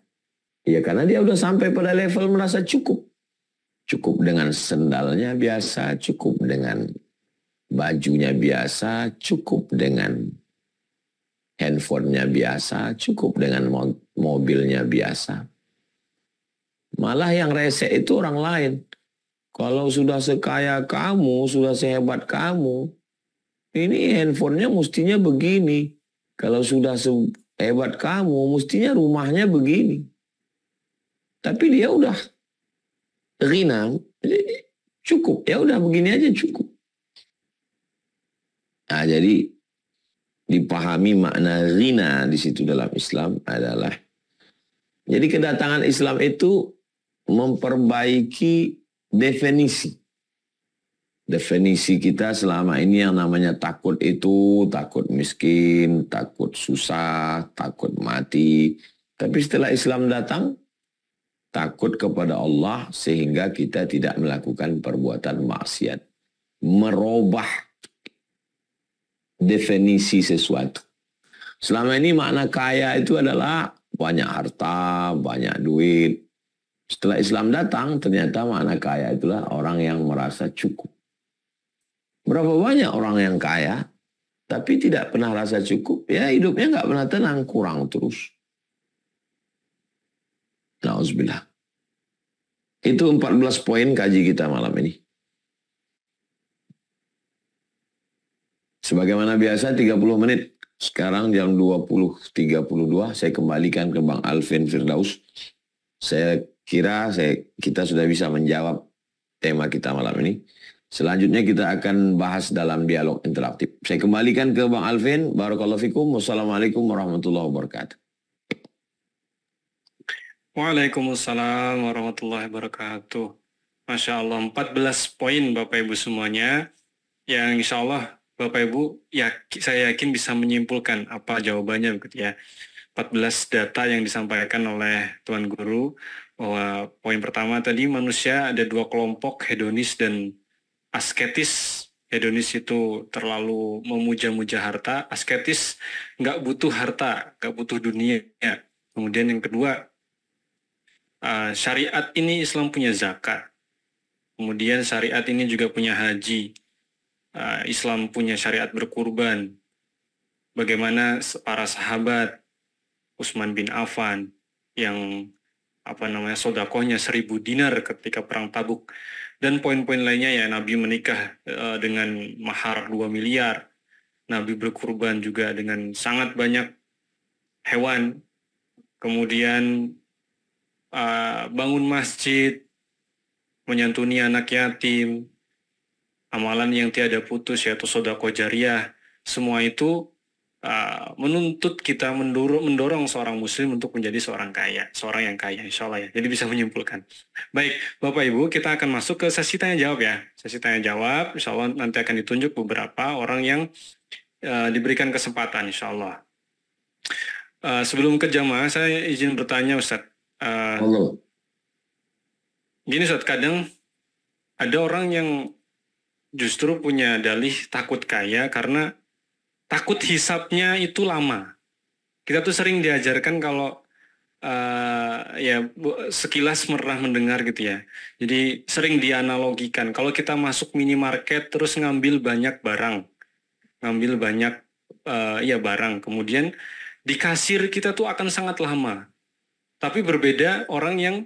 Ya karena dia udah sampai pada level merasa cukup. Cukup dengan sendalnya biasa, cukup dengan bajunya biasa, cukup dengan handphonenya biasa, cukup dengan mobilnya biasa. Malah yang rese itu orang lain. Kalau sudah sekaya kamu, sudah sehebat kamu, ini handphonenya mestinya begini. Kalau sudah sehebat kamu, mestinya rumahnya begini. Tapi dia udah ghina, cukup. Ya udah begini aja cukup. Nah, jadi dipahami makna ghina di situ dalam Islam adalah, jadi kedatangan Islam itu memperbaiki definisi kita selama ini yang namanya takut itu, takut miskin, takut susah, takut mati. Tapi setelah Islam datang, takut kepada Allah sehingga kita tidak melakukan perbuatan maksiat. Merubah definisi sesuatu. Selama ini makna kaya itu adalah banyak harta, banyak duit. Setelah Islam datang, ternyata makna kaya itulah orang yang merasa cukup. Berapa banyak orang yang kaya, tapi tidak pernah rasa cukup, ya hidupnya nggak pernah tenang, kurang terus. Nauzubillah. Itu 14 poin kaji kita malam ini. Sebagaimana biasa 30 menit. Sekarang jam 20.32 saya kembalikan ke Bang Alvin Firdaus. Saya kira kita sudah bisa menjawab tema kita malam ini. Selanjutnya kita akan bahas dalam dialog interaktif. Saya kembalikan ke Bang Alvin. Barakallahu fikum. Wassalamualaikum warahmatullahi wabarakatuh. Waalaikumsalam warahmatullahi wabarakatuh. Masya Allah, 14 poin Bapak Ibu semuanya, yang insya Allah Bapak Ibu saya yakin bisa menyimpulkan apa jawabannya begitu ya. 14 data yang disampaikan oleh Tuan Guru, bahwa poin pertama tadi manusia ada dua kelompok, hedonis dan asketis. Hedonis itu terlalu memuja-muja harta, asketis nggak butuh harta, nggak butuh dunia. Kemudian yang kedua, syariat ini Islam punya zakat. Kemudian syariat ini juga punya haji. Islam punya syariat berkurban. Bagaimana para sahabat Utsman bin Affan yang sodakohnya 1.000 dinar ketika perang Tabuk. Dan poin-poin lainnya ya, Nabi menikah dengan mahar 2 miliar. Nabi berkurban juga dengan sangat banyak hewan. Kemudian bangun masjid, menyantuni anak yatim, amalan yang tiada putus yaitu sedekah jariyah. Semua itu menuntut kita mendorong seorang muslim untuk menjadi seorang yang kaya, insya Allah ya. Jadi bisa menyimpulkan. Baik, Bapak Ibu, kita akan masuk ke sesi tanya jawab ya. Sesi tanya jawab, insya Allah nanti akan ditunjuk beberapa orang yang diberikan kesempatan, insya Allah. Sebelum ke jamaah, saya izin bertanya, Ustadz. Gini Ustadz, kadang ada orang yang justru punya dalih takut kaya karena takut hisapnya itu lama. Kita tuh sering diajarkan kalau sekilas pernah mendengar gitu ya. Jadi sering dianalogikan kalau kita masuk minimarket terus ngambil banyak barang, barang, kemudian di kasir kita tuh akan sangat lama. Tapi berbeda orang yang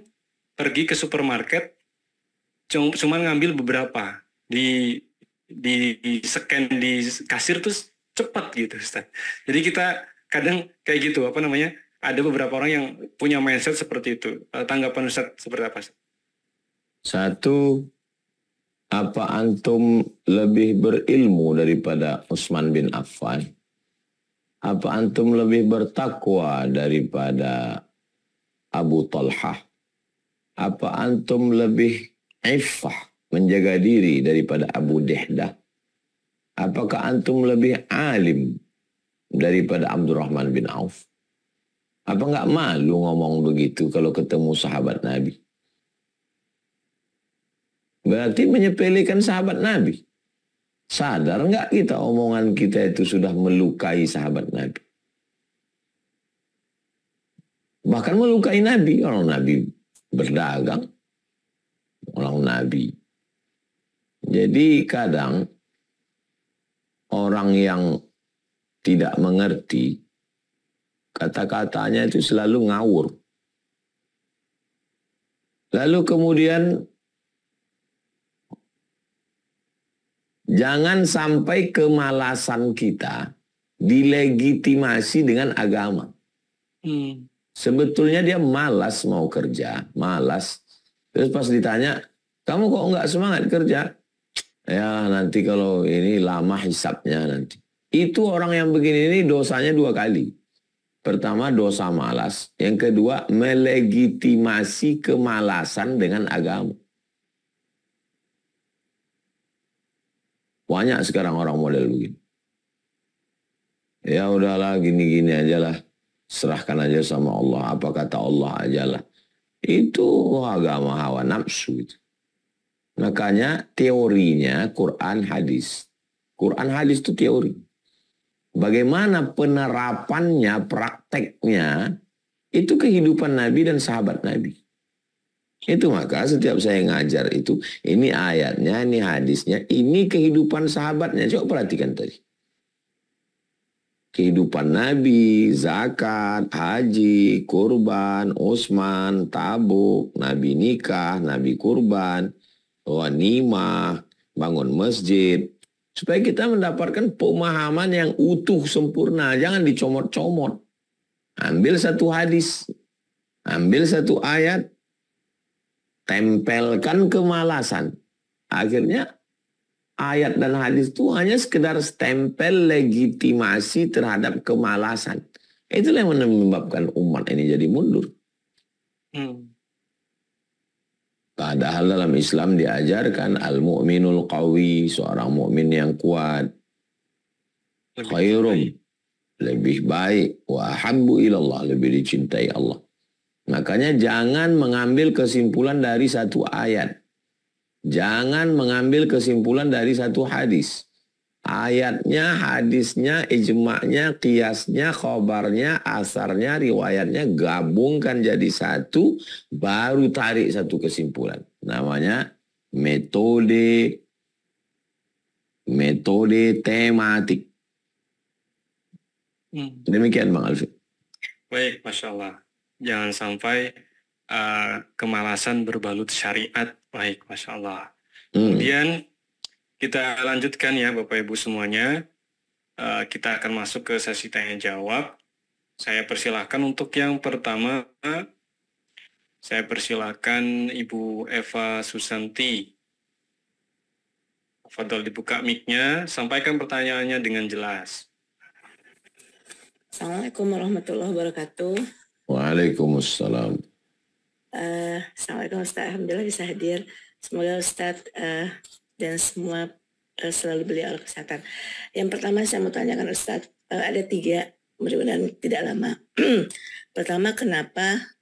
pergi ke supermarket cuma ngambil beberapa, di scan di kasir tuh cepat gitu Ustaz. Jadi kita kadang kayak gitu, ada beberapa orang yang punya mindset seperti itu. Tanggapan Ustaz seperti apa? Satu, apa antum lebih berilmu daripada Utsman bin Affan? Apa antum lebih bertakwa daripada Abu Talhah? Apa antum lebih iffah, menjaga diri daripada Abu Dihdah? Apakah antum lebih alim daripada Abdurrahman bin Auf? Apa nggak malu ngomong begitu kalau ketemu sahabat Nabi? Berarti menyepelekan sahabat Nabi. Sadar nggak kita omongan kita itu sudah melukai sahabat Nabi? Bahkan melukai Nabi. Orang Nabi berdagang, orang Nabi. Jadi kadang orang yang tidak mengerti, kata-katanya itu selalu ngawur. Lalu kemudian jangan sampai kemalasan kita dilegitimasi dengan agama. Sebetulnya dia malas mau kerja, malas. Terus pas ditanya, kamu kok nggak semangat kerja? Ya nanti kalau ini lama hisapnya nanti. Itu orang yang begini ini dosanya 2 kali. Pertama dosa malas. Yang kedua melegitimasi kemalasan dengan agama. Banyak sekarang orang model begini. Ya udahlah gini-gini aja lah. Serahkan aja sama Allah. Apa kata Allah aja lah. Itu agama hawa nafsu itu. Makanya teorinya Quran hadis. Quran hadis itu teori. Bagaimana penerapannya, prakteknya, itu kehidupan Nabi dan sahabat Nabi. Itu maka setiap saya ngajar itu, ini ayatnya, ini hadisnya, ini kehidupan sahabatnya. Coba perhatikan tadi. Kehidupan Nabi, zakat, haji, kurban, Utsman, Tabuk, Nabi nikah, Nabi kurban, ghanimah, bangun masjid. Supaya kita mendapatkan pemahaman yang utuh, sempurna. Jangan dicomot-comot. Ambil satu hadis, ambil satu ayat, tempelkan kemalasan. Akhirnya ayat dan hadis itu hanya sekedar stempel legitimasi terhadap kemalasan. Itulah yang menyebabkan umat ini jadi mundur. Padahal dalam Islam diajarkan al-mu'minul qawi, seorang mukmin yang kuat, khairum, lebih baik, wa habbu ilallah, lebih dicintai Allah. Makanya jangan mengambil kesimpulan dari satu ayat. Jangan mengambil kesimpulan dari satu hadis. Ayatnya, hadisnya, ijma'nya, qiyasnya, khobarnya, asarnya, riwayatnya gabungkan jadi satu, baru tarik satu kesimpulan. Namanya metode tematik. Demikian Bang Alfi. Baik, Masya Allah. Jangan sampai kemalasan berbalut syariat. Baik, Masya Allah. Kemudian kita lanjutkan ya Bapak Ibu semuanya. Kita akan masuk ke sesi tanya jawab. Saya persilahkan untuk yang pertama. Saya persilahkan Ibu Eva Susanti. Fadol dibuka mic-nya, sampaikan pertanyaannya dengan jelas. Assalamualaikum warahmatullahi wabarakatuh. Waalaikumsalam. Assalamualaikum Ustaz, alhamdulillah bisa hadir. Semoga Ustaz dan semua selalu beliau kesehatan. Yang pertama saya mau tanyakan Ustaz, ada 3, mudah-mudahan tidak lama. Pertama, kenapa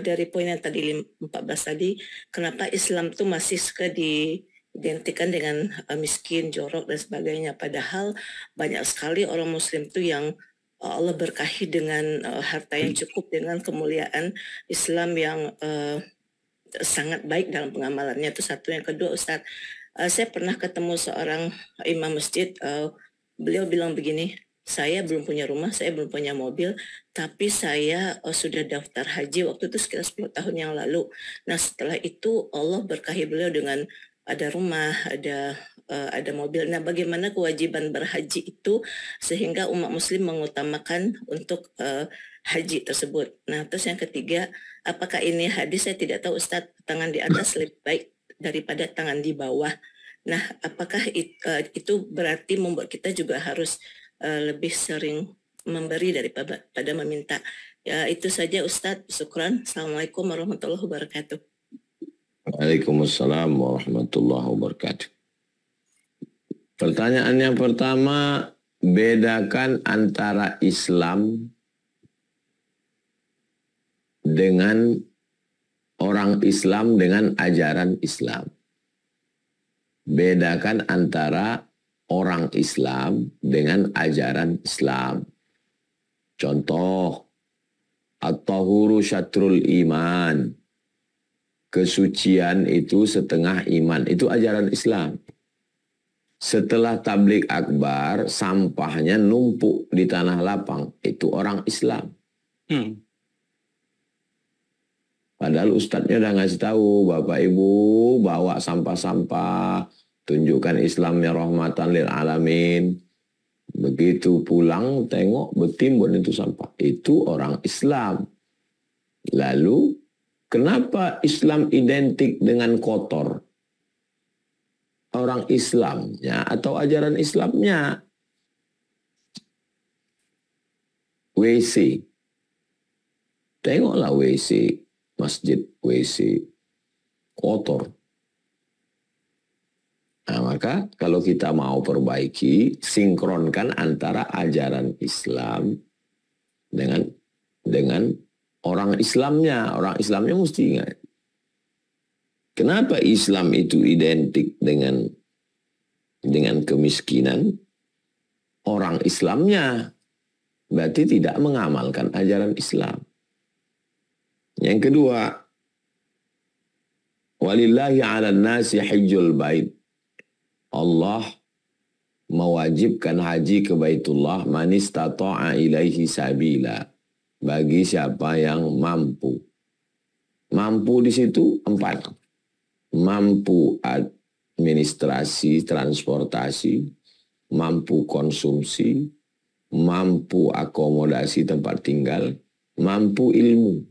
dari poin yang tadi 14 tadi, kenapa Islam tuh masih suka diidentikan dengan miskin, jorok dan sebagainya, padahal banyak sekali orang Muslim tuh yang Allah berkahi dengan harta yang cukup, dengan kemuliaan Islam yang sangat baik dalam pengamalannya. Itu satu. Yang kedua Ustaz, saya pernah ketemu seorang imam masjid, beliau bilang begini, saya belum punya rumah, saya belum punya mobil, tapi saya sudah daftar haji waktu itu sekitar 10 tahun yang lalu. Nah setelah itu Allah berkahi beliau dengan ada rumah, ada mobil. Nah, bagaimana kewajiban berhaji itu sehingga umat Muslim mengutamakan untuk haji tersebut. Nah, terus yang ketiga, apakah ini hadis? Saya tidak tahu Ustadz, tangan di atas lebih baik daripada tangan di bawah. Nah, apakah itu berarti membuat kita juga harus lebih sering memberi daripada meminta? Ya, itu saja Ustadz. Syukran. Assalamualaikum warahmatullahi wabarakatuh. Waalaikumsalam warahmatullahi wabarakatuh. Pertanyaan yang pertama, bedakan antara Islam dengan orang Islam dengan ajaran Islam. Bedakan antara orang Islam dengan ajaran Islam. Contoh, at-tahuru syatrul iman. Kesucian itu setengah iman. Itu ajaran Islam. Setelah tablik akbar, sampahnya numpuk di tanah lapang. Itu orang Islam. Padahal ustadznya udah ngasih tahu, Bapak Ibu bawa sampah-sampah, tunjukkan Islamnya rahmatan lil alamin. Begitu pulang, tengok bertimbun itu sampah. Itu orang Islam. Lalu, kenapa Islam identik dengan kotor? Orang Islamnya atau ajaran Islamnya? WC. Tengoklah WC, masjid WC, kotor. Nah, maka kalau kita mau perbaiki, sinkronkan antara ajaran Islam dengan orang Islamnya. Orang Islamnya mesti ingat. Kenapa Islam itu identik dengan kemiskinan? Orang Islamnya berarti tidak mengamalkan ajaran Islam. Yang kedua, walillahi 'alan nasi hajjul bait. Allah mewajibkan haji ke Baitullah man istata'a ilaihi sabila, bagi siapa yang mampu. Mampu di situ 4. Mampu administrasi, transportasi, mampu konsumsi, mampu akomodasi tempat tinggal, mampu ilmu.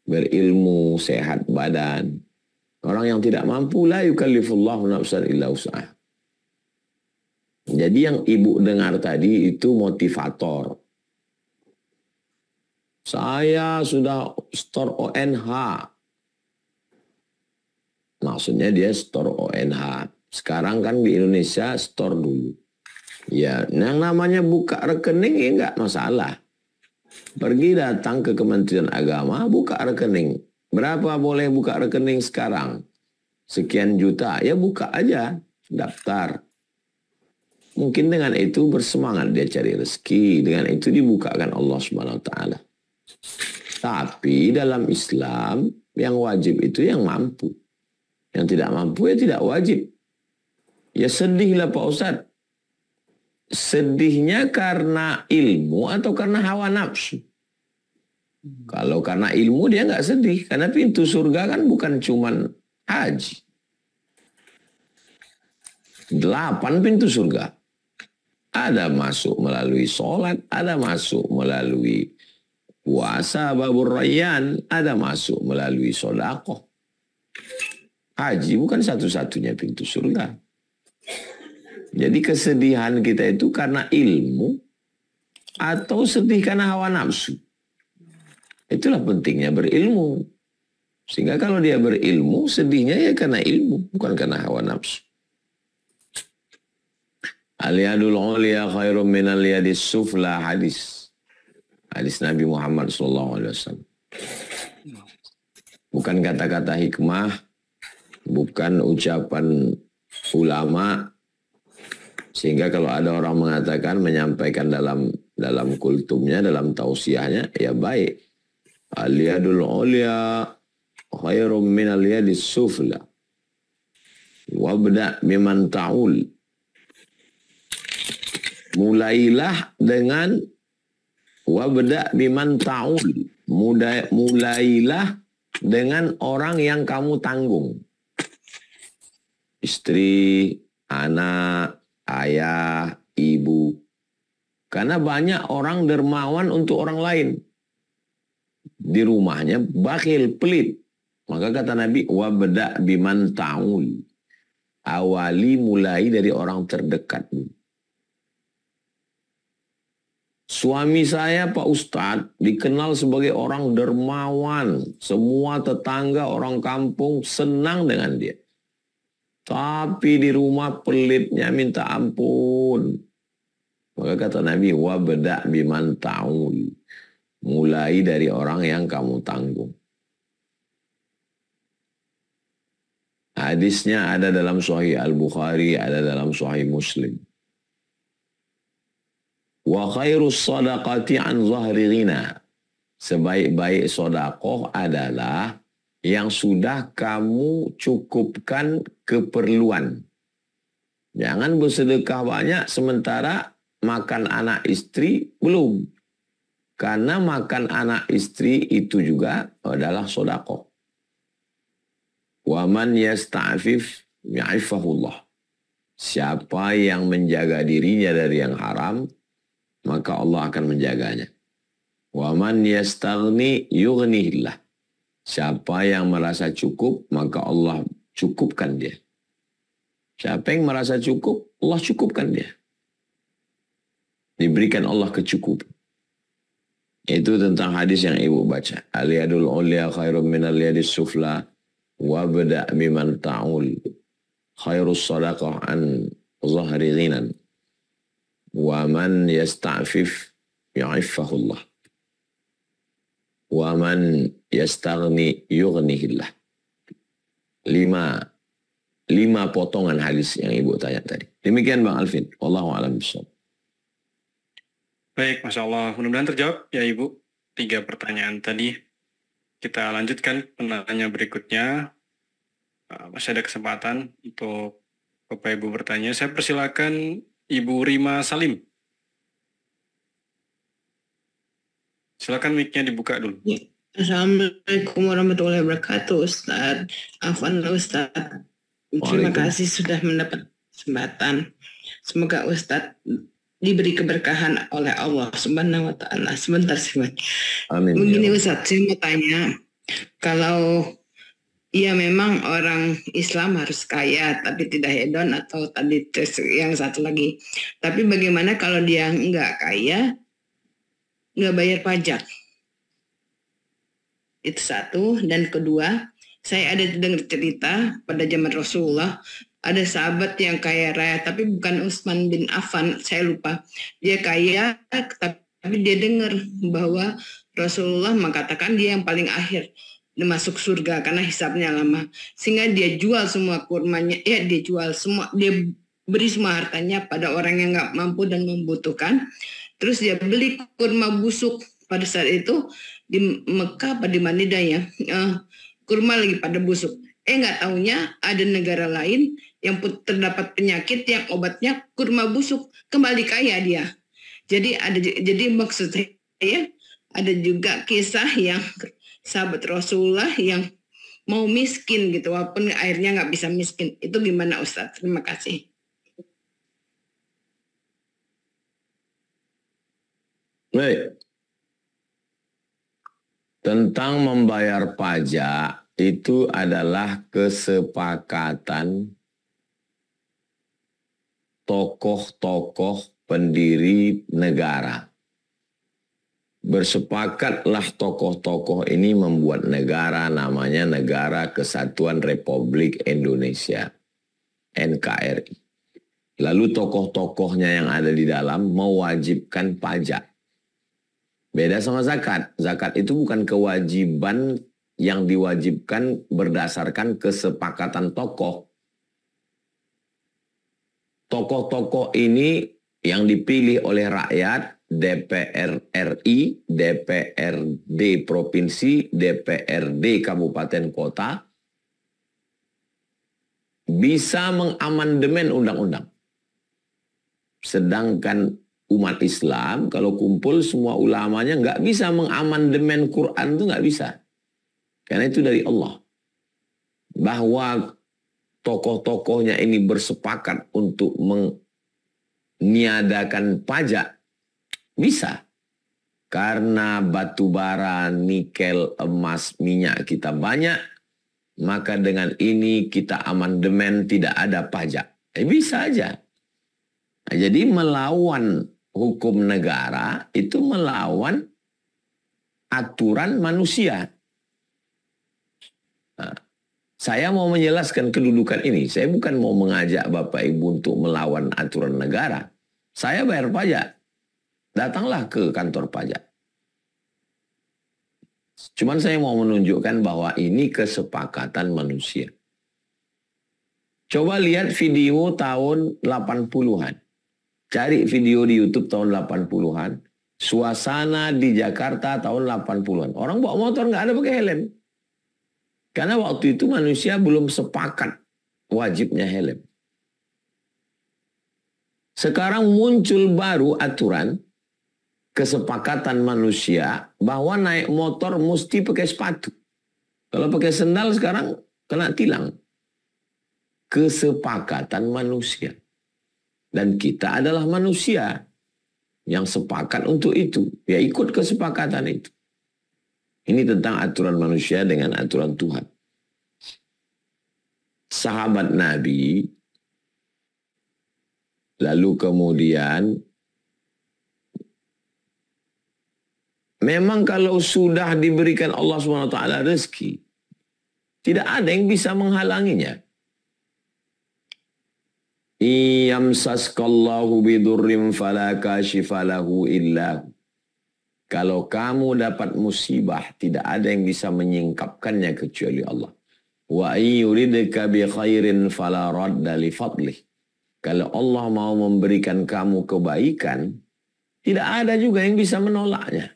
Berilmu, sehat badan, Orang yang tidak mampu, la yukallifullahu nafsan illa wus'aha. Jadi yang ibu dengar tadi itu motivator. Saya sudah store ONH. Maksudnya dia store ONH. Sekarang kan di Indonesia store dulu. Ya, yang namanya buka rekening ya enggak masalah. Pergi datang ke Kementerian Agama, buka rekening. Berapa boleh buka rekening sekarang? Sekian juta. Ya buka aja, daftar. Mungkin dengan itu bersemangat dia cari rezeki. Dengan itu dibukakan Allah Subhanahu wa taala. Tapi dalam Islam yang wajib itu yang mampu. Yang tidak mampu ya tidak wajib. Ya sedihlah Pak Ustadz. Sedihnya karena ilmu atau karena hawa nafsu? Kalau karena ilmu dia nggak sedih. Karena pintu surga kan bukan cuman haji. 8 pintu surga. Ada masuk melalui sholat, ada masuk melalui puasa babur rayyan, ada masuk melalui sedekah. Haji bukan satu-satunya pintu surga. Jadi kesedihan kita itu karena ilmu atau sedih karena hawa nafsu. Itulah pentingnya berilmu. Sehingga kalau dia berilmu, sedihnya ya karena ilmu, bukan karena hawa nafsu. Al-yadul uliya khairum minal yadis sufla, hadis. Hadis Nabi Muhammad SAW. Bukan kata-kata hikmah, bukan ucapan ulama. Sehingga kalau ada orang mengatakan, menyampaikan dalam kultumnya, dalam tausiahnya, ya baik. Al-yadul uliya khairum minal yadis sufla. Wabda' biman ta'ul. Mulailah dengan wabda' biman ta'ul. Mulailah dengan orang yang kamu tanggung. Istri, anak, ayah, ibu. Karena banyak orang dermawan untuk orang lain. Di rumahnya bakhil, pelit. Maka kata Nabi, wabda' biman ta'ul. Awali mulai dari orang terdekat. Suami saya Pak Ustadz dikenal sebagai orang dermawan. Semua tetangga orang kampung senang dengan dia. Tapi di rumah pelitnya minta ampun. Maka kata Nabi, wabda' biman ta'ul. Mulai dari orang yang kamu tanggung. Hadisnya ada dalam Sahih Al-Bukhari, ada dalam Sahih Muslim. Wa khairus sadaqati an zahri ghina. Sebaik-baik sedekah adalah yang sudah kamu cukupkan keperluan. Jangan bersedekah banyak sementara makan anak istri belum. Karena makan anak istri itu juga adalah sedekah. Wa man yasta'fif ya'ifahullah. Siapa yang menjaga dirinya dari yang haram, maka Allah akan menjaganya. Wa man yastaghni yughnihillah. Siapa yang merasa cukup, maka Allah cukupkan dia. Siapa yang merasa cukup, Allah cukupkan dia. Diberikan Allah kecukupan. Itu tentang hadis yang ibu baca. Al-yadul ulya khairum minal yadis sufla. Wabda' biman ta'ul. Khairus sadaqah an zahri ghinan. Wa man yasta'fif ya'ifahullah. Wa man yastaghni yughnihillah. 5 potongan hadis yang ibu tanya tadi. Demikian Bang Alvin. Wallahu a'lam bishawab. Baik, Masya Allah. Mudah-mudahan terjawab ya Ibu. 3 pertanyaan tadi. Kita lanjutkan penanya berikutnya. Masih ada kesempatan untuk Bapak Ibu bertanya. Saya persilakan Ibu Rima Salim. Silakan mic-nya dibuka dulu. Ya. Assalamualaikum warahmatullahi wabarakatuh, Ustaz. Afwan Ustaz. Terima kasih sudah mendapat kesempatan. Semoga Ustaz diberi keberkahan oleh Allah Subhanahu wa taala. Sebentar sih, Mas. Amin. Begini Ustaz, saya mau tanya, kalau ya memang orang Islam harus kaya, tapi tidak hedon atau tadi yang satu lagi. Tapi bagaimana kalau dia nggak kaya, nggak bayar pajak? Itu satu. Dan kedua, saya ada dengar cerita pada zaman Rasulullah, ada sahabat yang kaya raya, tapi bukan Utsman bin Affan, saya lupa. Dia kaya, tapi dia dengar bahwa Rasulullah mengatakan dia yang paling akhir masuk surga karena hisabnya lama. Sehingga dia jual semua kurmanya, dia jual semua, dia beri semua hartanya pada orang yang nggak mampu dan membutuhkan. Terus dia beli kurma busuk pada saat itu di Mekah apa di Madinah ya, kurma lagi pada busuk. Nggak taunya ada negara lain yang terdapat penyakit yang obatnya kurma busuk, kembali kaya dia. Jadi maksud saya ada juga kisah yang sahabat Rasulullah yang mau miskin gitu, walaupun akhirnya nggak bisa miskin. Itu gimana Ustadz? Terima kasih. Baik. Tentang membayar pajak, itu adalah kesepakatan tokoh-tokoh pendiri negara. Bersepakatlah tokoh-tokoh ini membuat negara, namanya Negara Kesatuan Republik Indonesia, NKRI. Lalu tokoh-tokohnya yang ada di dalam mewajibkan pajak. Beda sama zakat. Zakat itu bukan kewajiban yang diwajibkan berdasarkan kesepakatan tokoh. Tokoh-tokoh ini yang dipilih oleh rakyat, DPR RI, DPRD Provinsi, DPRD Kabupaten Kota, bisa mengamandemen undang-undang. Sedangkan umat Islam, kalau kumpul semua ulamanya nggak bisa mengamandemen Quran, itu nggak bisa. Karena itu dari Allah. Bahwa tokoh-tokohnya ini bersepakat untuk meniadakan pajak, bisa. Karena batu bara, nikel, emas, minyak kita banyak, maka dengan ini kita amandemen tidak ada pajak. Bisa aja. Nah, jadi melawan hukum negara itu melawan aturan manusia. Nah, saya mau menjelaskan kedudukan ini. Saya bukan mau mengajak Bapak Ibu untuk melawan aturan negara. Saya bayar pajak. Datanglah ke kantor pajak. Cuman saya mau menunjukkan bahwa ini kesepakatan manusia. Coba lihat video tahun 80-an. Cari video di YouTube tahun 80-an. Suasana di Jakarta tahun 80-an. Orang bawa motor nggak ada pakai helm. Karena waktu itu manusia belum sepakat wajibnya helm. Sekarang muncul baru aturan kesepakatan manusia bahwa naik motor mesti pakai sepatu. Kalau pakai sendal sekarang kena tilang. Kesepakatan manusia. Dan kita adalah manusia yang sepakat untuk itu. Ya ikut kesepakatan itu. Ini tentang aturan manusia dengan aturan Tuhan. Sahabat Nabi, lalu kemudian, memang kalau sudah diberikan Allah SWT rezeki, tidak ada yang bisa menghalanginya. Iyamsaskallahu bidurrim fala kashifalahu illahu. Kalau kamu dapat musibah, tidak ada yang bisa menyingkapkannya kecuali Allah. Wa yuridka bi khairin fala radda li fadlih. Kalau Allah mau memberikan kamu kebaikan, tidak ada juga yang bisa menolaknya.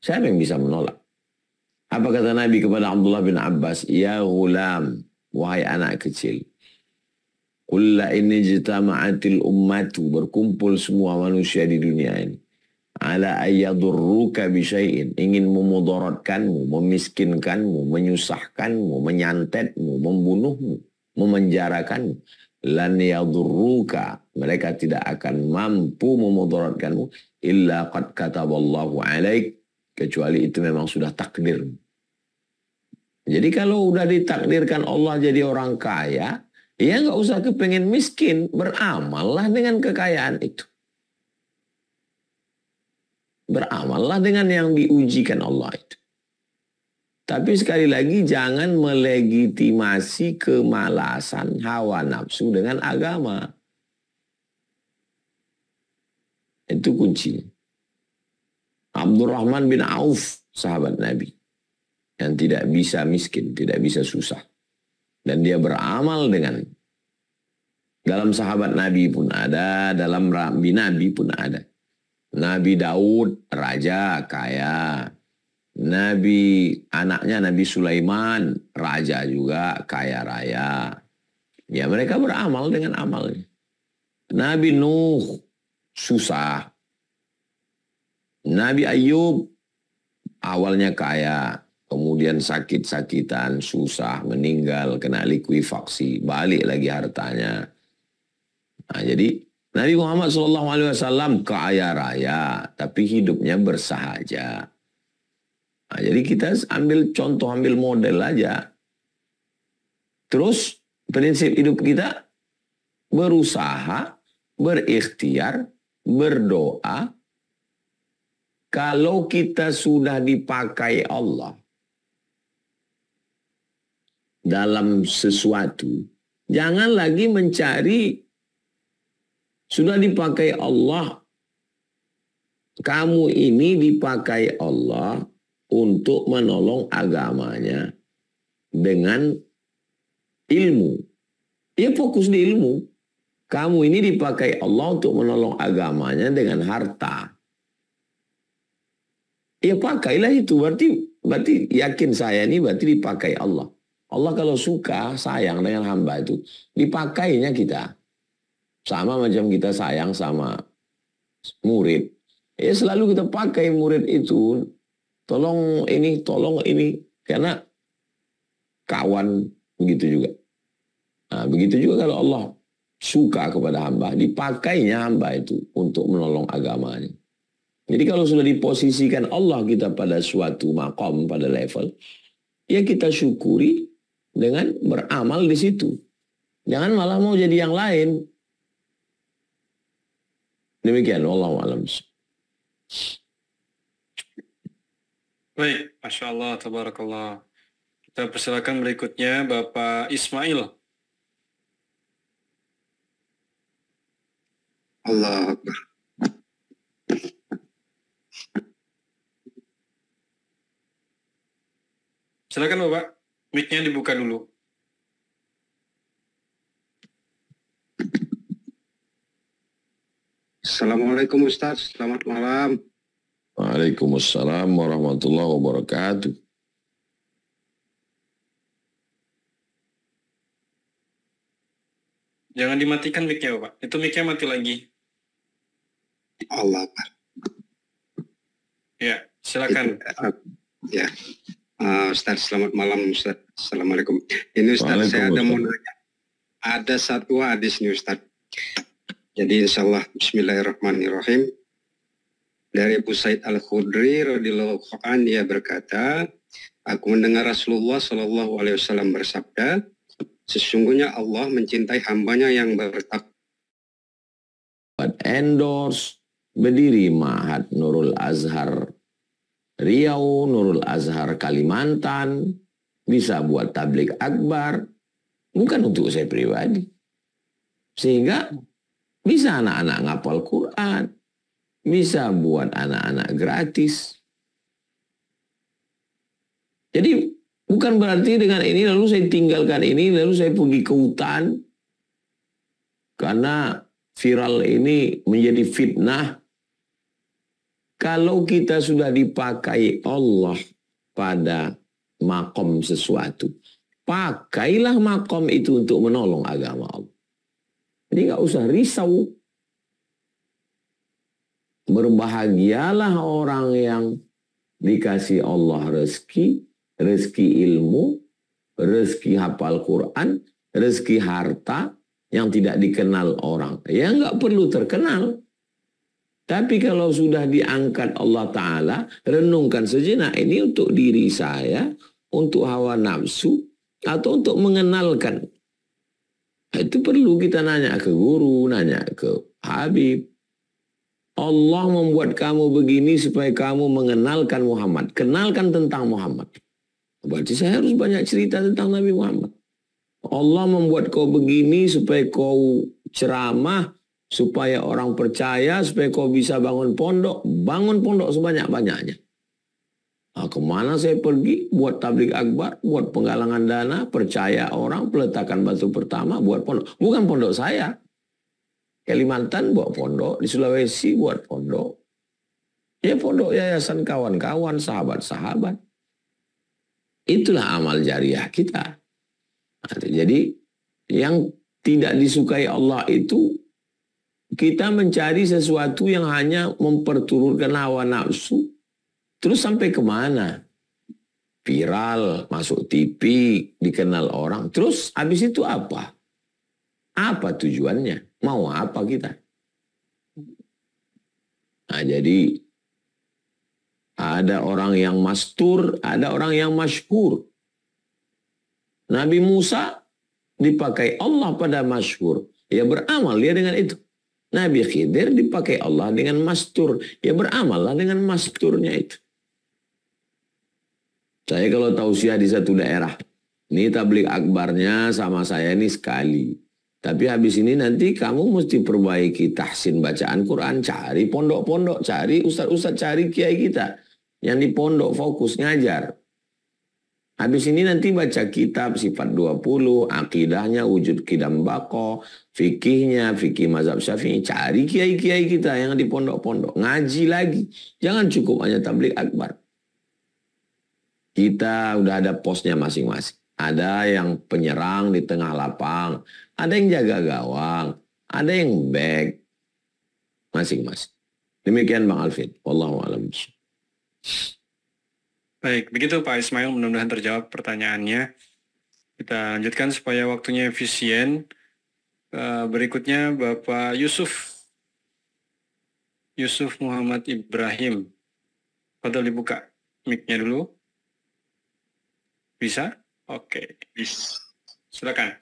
Siapa yang bisa menolak? Apa kata Nabi kepada Abdullah bin Abbas? Ya ghulam, wahai anak kecil. Kulla ini jitama'atil ummatu, berkumpul semua manusia di dunia ini. Ala ayyadurruka bisyai'in, ingin memudaratkanmu, memiskinkanmu, menyusahkanmu, menyantetmu, membunuhmu, memenjarakanmu. Lan yadurruka, mereka tidak akan mampu memudaratkanmu illa qad kataballahu alaik, kecuali itu memang sudah takdir. Jadi kalau udah ditakdirkan Allah jadi orang kaya, ya nggak usah kepengen miskin, beramallah dengan kekayaan itu. Beramallah dengan yang diujikan Allah itu. Tapi sekali lagi jangan melegitimasi kemalasan hawa nafsu dengan agama. Itu kunci. Abdurrahman bin Auf, sahabat Nabi, yang tidak bisa miskin, tidak bisa susah. Dan dia beramal dengan, dalam sahabat Nabi pun ada, dalam Nabi pun ada. Nabi Daud, raja kaya. Anaknya Nabi Sulaiman, raja juga, kaya raya. Ya mereka beramal dengan amalnya. Nabi Nuh, susah. Nabi Ayub, awalnya kaya. Kemudian sakit-sakitan, susah, meninggal, kena likuifaksi, balik lagi hartanya. Nah, jadi Nabi Muhammad SAW kaya raya, tapi hidupnya bersahaja. Nah, jadi kita ambil contoh, ambil model aja. Terus prinsip hidup kita berusaha, berikhtiar, berdoa. Kalau kita sudah dipakai Allah dalam sesuatu, jangan lagi mencari, sudah dipakai Allah, kamu ini dipakai Allah untuk menolong agamanya dengan ilmu. Ya fokus di ilmu. Kamu ini dipakai Allah untuk menolong agamanya dengan harta. Ya pakailah itu, berarti yakin saya ini berarti dipakai Allah. Allah kalau suka, sayang dengan hamba itu, dipakainya kita. Sama macam kita sayang sama murid. Ya selalu kita pakai murid itu. Tolong ini, tolong ini. Karena kawan, begitu juga. Nah, begitu juga kalau Allah suka kepada hamba, dipakainya hamba itu untuk menolong agamanya. Jadi kalau sudah diposisikan Allah kita pada suatu makom, pada level, ya kita syukuri dengan beramal di situ. Jangan malah mau jadi yang lain. Demikian, wallahu a'lam. Baik, Masya Allah, Tabarakallah. Kita persilakan berikutnya Bapak Ismail. Allah Akbar. Silakan Bapak, mic-nya dibuka dulu. Assalamualaikum Ustaz, selamat malam. Waalaikumsalam warahmatullahi wabarakatuh. Jangan dimatikan mic-nya Bapak, itu mic-nya mati lagi. Allah Akbar. Ya, silakan. Ya, Ustaz, selamat malam Ustaz. Assalamualaikum. Ini Ustaz, saya ada mau nanya. Ada satu hadis nih Ustaz. Jadi insyaallah bismillahirrahmanirrahim. Dari Abu Sa'id Al-Khudri radhiyallahu anhu, dia berkata, aku mendengar Rasulullah Shallallahu alaihi wasallam bersabda, sesungguhnya Allah mencintai hambanya yang bertakwa. Endorse, berdiri Ma'had Nurul Azhar Riau, Nurul Azhar Kalimantan, bisa buat tablik akbar, bukan untuk saya pribadi. Sehingga bisa anak-anak ngapal Quran, bisa buat anak-anak gratis. Jadi bukan berarti dengan ini lalu saya tinggalkan ini, lalu saya pergi ke hutan. Karena viral ini menjadi fitnah. Kalau kita sudah dipakai Allah pada makom sesuatu, pakailah makom itu untuk menolong agama Allah. Jadi nggak usah risau. Berbahagialah orang yang dikasih Allah rezeki, rezeki ilmu, rezeki hafal Quran, rezeki harta yang tidak dikenal orang. Ya nggak perlu terkenal. Tapi kalau sudah diangkat Allah Ta'ala, renungkan sejenak ini untuk diri saya, untuk hawa nafsu, atau untuk mengenalkan. Itu perlu kita nanya ke guru, nanya ke Habib. Allah membuat kamu begini supaya kamu mengenalkan Muhammad. Kenalkan tentang Muhammad. Berarti saya harus banyak cerita tentang Nabi Muhammad. Allah membuat kau begini supaya kau ceramah, supaya orang percaya, supaya kau bisa bangun pondok. Bangun pondok sebanyak-banyaknya. Nah, kemana saya pergi? Buat tabligh akbar, buat penggalangan dana, percaya orang, peletakan batu pertama, buat pondok. Bukan pondok saya. Kalimantan buat pondok, di Sulawesi buat pondok. Ya pondok yayasan kawan-kawan, sahabat-sahabat. Itulah amal jariah kita. Jadi yang tidak disukai Allah itu kita mencari sesuatu yang hanya memperturutkan hawa nafsu. Terus sampai kemana? Viral, masuk TV, dikenal orang. Terus habis itu apa? Apa tujuannya? Mau apa kita? Nah, jadi ada orang yang mastur, ada orang yang masyhur. Nabi Musa dipakai Allah pada masyhur. Ya beramal dia dengan itu. Nabi Khidir dipakai Allah dengan mastur. Ya beramallah dengan masturnya itu. Saya kalau tausiah di satu daerah. Ini tabligh akbarnya sama saya ini sekali. Tapi habis ini nanti kamu mesti perbaiki tahsin bacaan Quran. Cari pondok-pondok, cari ustaz-ustaz, cari kiai kita. Yang di pondok fokus ngajar. Habis ini nanti baca kitab sifat 20, akidahnya, wujud kidam bako, fikihnya, fikih mazhab syafi'i. Cari kiai-kiai kita yang di pondok-pondok. Ngaji lagi. Jangan cukup hanya tabligh akbar. Kita udah ada posnya masing-masing. Ada yang penyerang di tengah lapang. Ada yang jaga gawang. Ada yang back. Masing-masing. Demikian Bang Alvin. Wallahu a'lam. Baik, begitu Pak Ismail, mudah-mudahan terjawab pertanyaannya. Kita lanjutkan supaya waktunya efisien. Berikutnya Bapak Yusuf Muhammad Ibrahim. Padahal dibuka mic-nya dulu. Bisa? Oke. Silakan.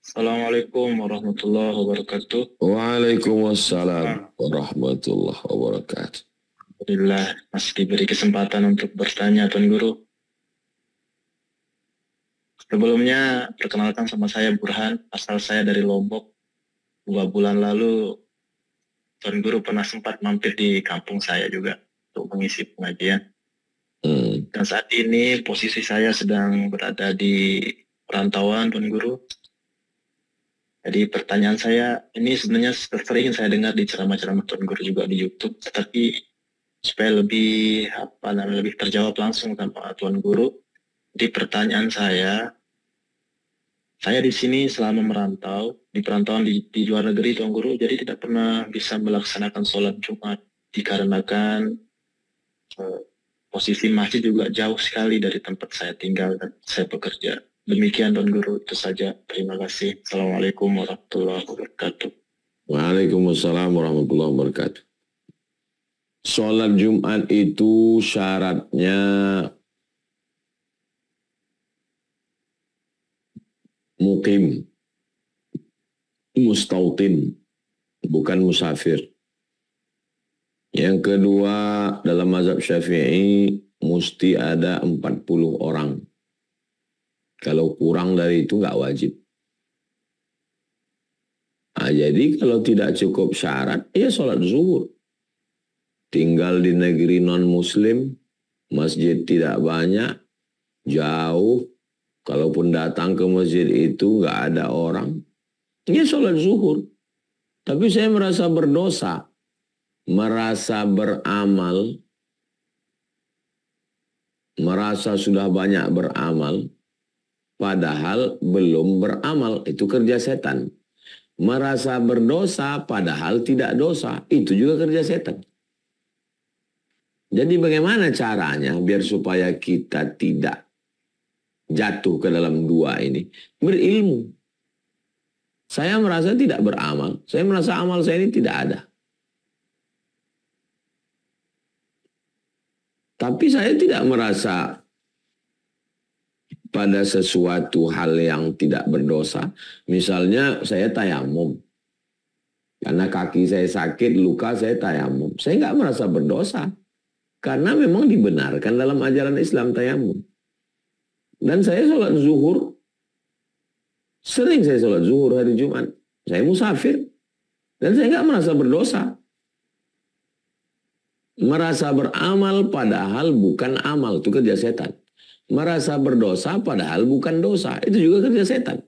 Assalamualaikum warahmatullahi wabarakatuh. Waalaikumsalam warahmatullahi wabarakatuh. Alhamdulillah masih diberi kesempatan untuk bertanya Tuan Guru. Sebelumnya perkenalkan sama saya Burhan, asal saya dari Lombok. 2 bulan lalu Tuan Guru pernah sempat mampir di kampung saya juga untuk mengisi pengajian. Dan saat ini posisi saya sedang berada di perantauan Tuan Guru. Jadi pertanyaan saya ini sebenarnya sering saya dengar di ceramah-ceramah Tuan Guru juga di YouTube, tetapi supaya lebih lebih terjawab langsung tanpa Tuan Guru. Di pertanyaan saya di sini selama merantau di perantauan di luar negeri Tuan Guru, jadi tidak pernah bisa melaksanakan sholat Jumat dikarenakan posisi masjid juga jauh sekali dari tempat saya tinggal dan saya bekerja. Demikian Tuan Guru, itu saja. Terima kasih. Assalamualaikum warahmatullahi wabarakatuh. Waalaikumsalam warahmatullahi wabarakatuh. Sholat Jumat itu syaratnya mukim, mustautin, bukan musafir. Yang kedua, dalam mazhab Syafi'i mesti ada 40 orang. Kalau kurang dari itu nggak wajib. Nah, jadi kalau tidak cukup syarat, ya sholat zuhur. Tinggal di negeri non-muslim, masjid tidak banyak, jauh. Kalaupun datang ke masjid itu nggak ada orang, ya sholat zuhur. Tapi saya merasa berdosa, merasa beramal, merasa sudah banyak beramal, padahal belum beramal. Itu kerja setan. Merasa berdosa padahal tidak dosa, itu juga kerja setan. Jadi bagaimana caranya biar supaya kita tidak jatuh ke dalam dua ini? Berilmu. Saya merasa tidak beramal. Saya merasa amal saya ini tidak ada. Tapi saya tidak merasa pada sesuatu hal yang tidak berdosa. Misalnya saya tayamum. Karena kaki saya sakit, luka, saya tayamum. Saya nggak merasa berdosa. Karena memang dibenarkan dalam ajaran Islam tayamum. Dan saya sholat zuhur. Sering saya sholat zuhur hari Jumat. Saya musafir. Dan saya nggak merasa berdosa. Merasa beramal padahal bukan amal. Itu kerja setan. Merasa berdosa padahal bukan dosa. Itu juga kerja setan.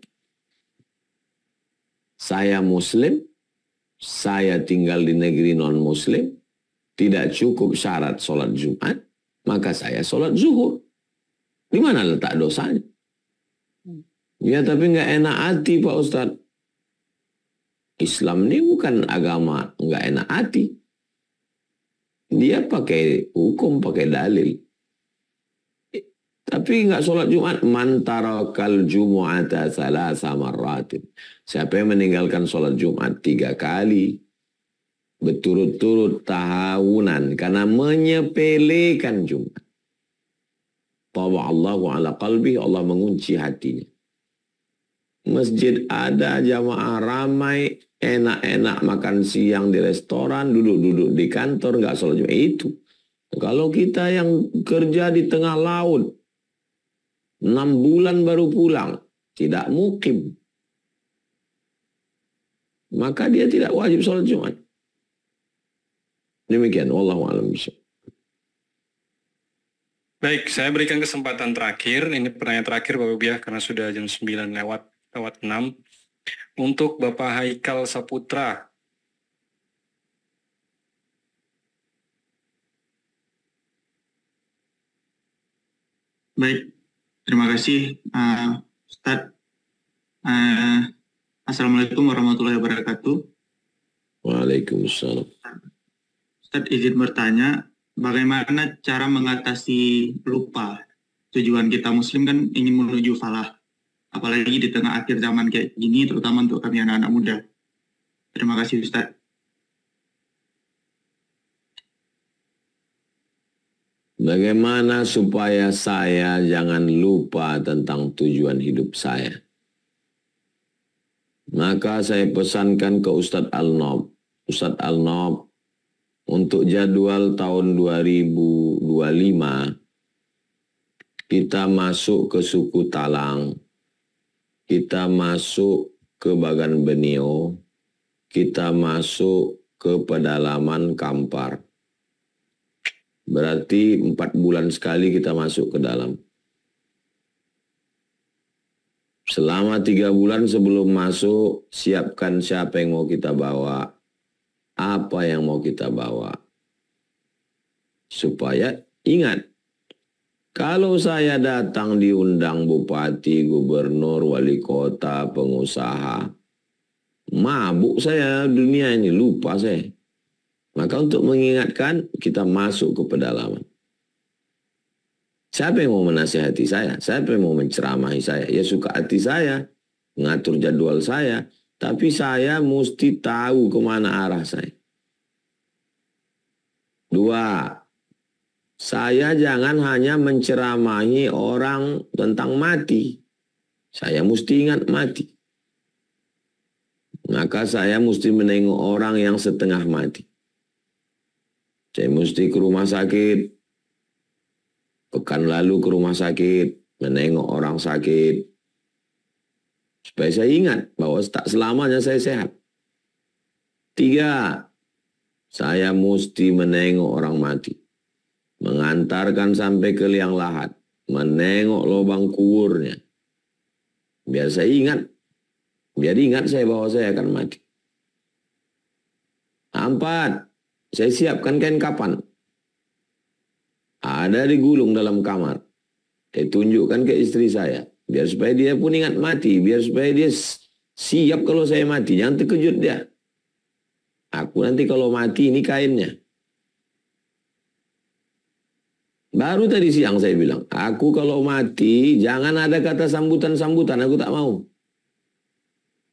Saya muslim. Saya tinggal di negeri non-muslim. Tidak cukup syarat sholat Jumat. Maka saya sholat zuhur. Di mana letak dosanya? Ya tapi nggak enak hati Pak Ustadz. Islam ini bukan agama nggak enak hati. Dia pakai hukum, pakai dalil. Tapi nggak sholat Jumat. Man tarakal jumu'ata salasa marratin. Siapa yang meninggalkan sholat Jumat 3 kali. Berturut-turut tahunan. Karena menyepelekan Jumat. Tawa'allahu ala qalbi. Allah mengunci hatinya. Masjid ada, jamaah ramai. Enak-enak makan siang di restoran. Duduk-duduk di kantor. Nggak sholat Jumat. Itu. Kalau kita yang kerja di tengah laut. 6 bulan baru pulang. Tidak mukim. Maka dia tidak wajib sholat Jumat. Demikian. Wallahu a'lam bishawab. Baik, saya berikan kesempatan terakhir. Ini pertanyaan terakhir Bapak Ibu ya, karena sudah jam 9 lewat 6. Untuk Bapak Haikal Saputra. Baik. Terima kasih, Ustadz. Assalamualaikum warahmatullahi wabarakatuh. Waalaikumsalam. Ustadz izin bertanya, bagaimana cara mengatasi lupa? Tujuan kita Muslim kan ingin menuju falah. Apalagi di tengah akhir zaman kayak gini, terutama untuk kami anak-anak muda. Terima kasih Ustadz. Bagaimana supaya saya jangan lupa tentang tujuan hidup saya? Maka saya pesankan ke Ustadz Al-Nob. Ustadz Al-Nob, untuk jadwal tahun 2025, kita masuk ke suku Talang, kita masuk ke Bagan Benio, kita masuk ke pedalaman Kampar. Berarti 4 bulan sekali kita masuk ke dalam. Selama 3 bulan sebelum masuk, siapkan siapa yang mau kita bawa, apa yang mau kita bawa. Supaya ingat, kalau saya datang diundang bupati, gubernur, wali kota, pengusaha, mabuk saya dunia ini, lupa saya. Maka untuk mengingatkan, kita masuk ke pedalaman. Siapa yang mau menasihati saya? Siapa yang mau menceramahi saya? Ya suka hati saya, mengatur jadwal saya. Tapi saya mesti tahu kemana arah saya. 2, saya jangan hanya menceramahi orang tentang mati. Saya mesti ingat mati. Maka saya mesti menengok orang yang setengah mati. Saya mesti ke rumah sakit. Pekan lalu ke rumah sakit. Menengok orang sakit. Supaya saya ingat bahwa tak selamanya saya sehat. 3, saya mesti menengok orang mati. Mengantarkan sampai ke liang lahat. Menengok lubang kuburnya. Biar saya ingat. Biar ingat saya bahwa saya akan mati. 4, saya siapkan kain kapan. Ada digulung dalam kamar. Saya tunjukkan ke istri saya. Biar supaya dia pun ingat mati. Biar supaya dia siap kalau saya mati. Jangan terkejut dia. Aku nanti kalau mati ini kainnya. Baru tadi siang saya bilang. Aku kalau mati jangan ada kata sambutan-sambutan. Aku tak mau.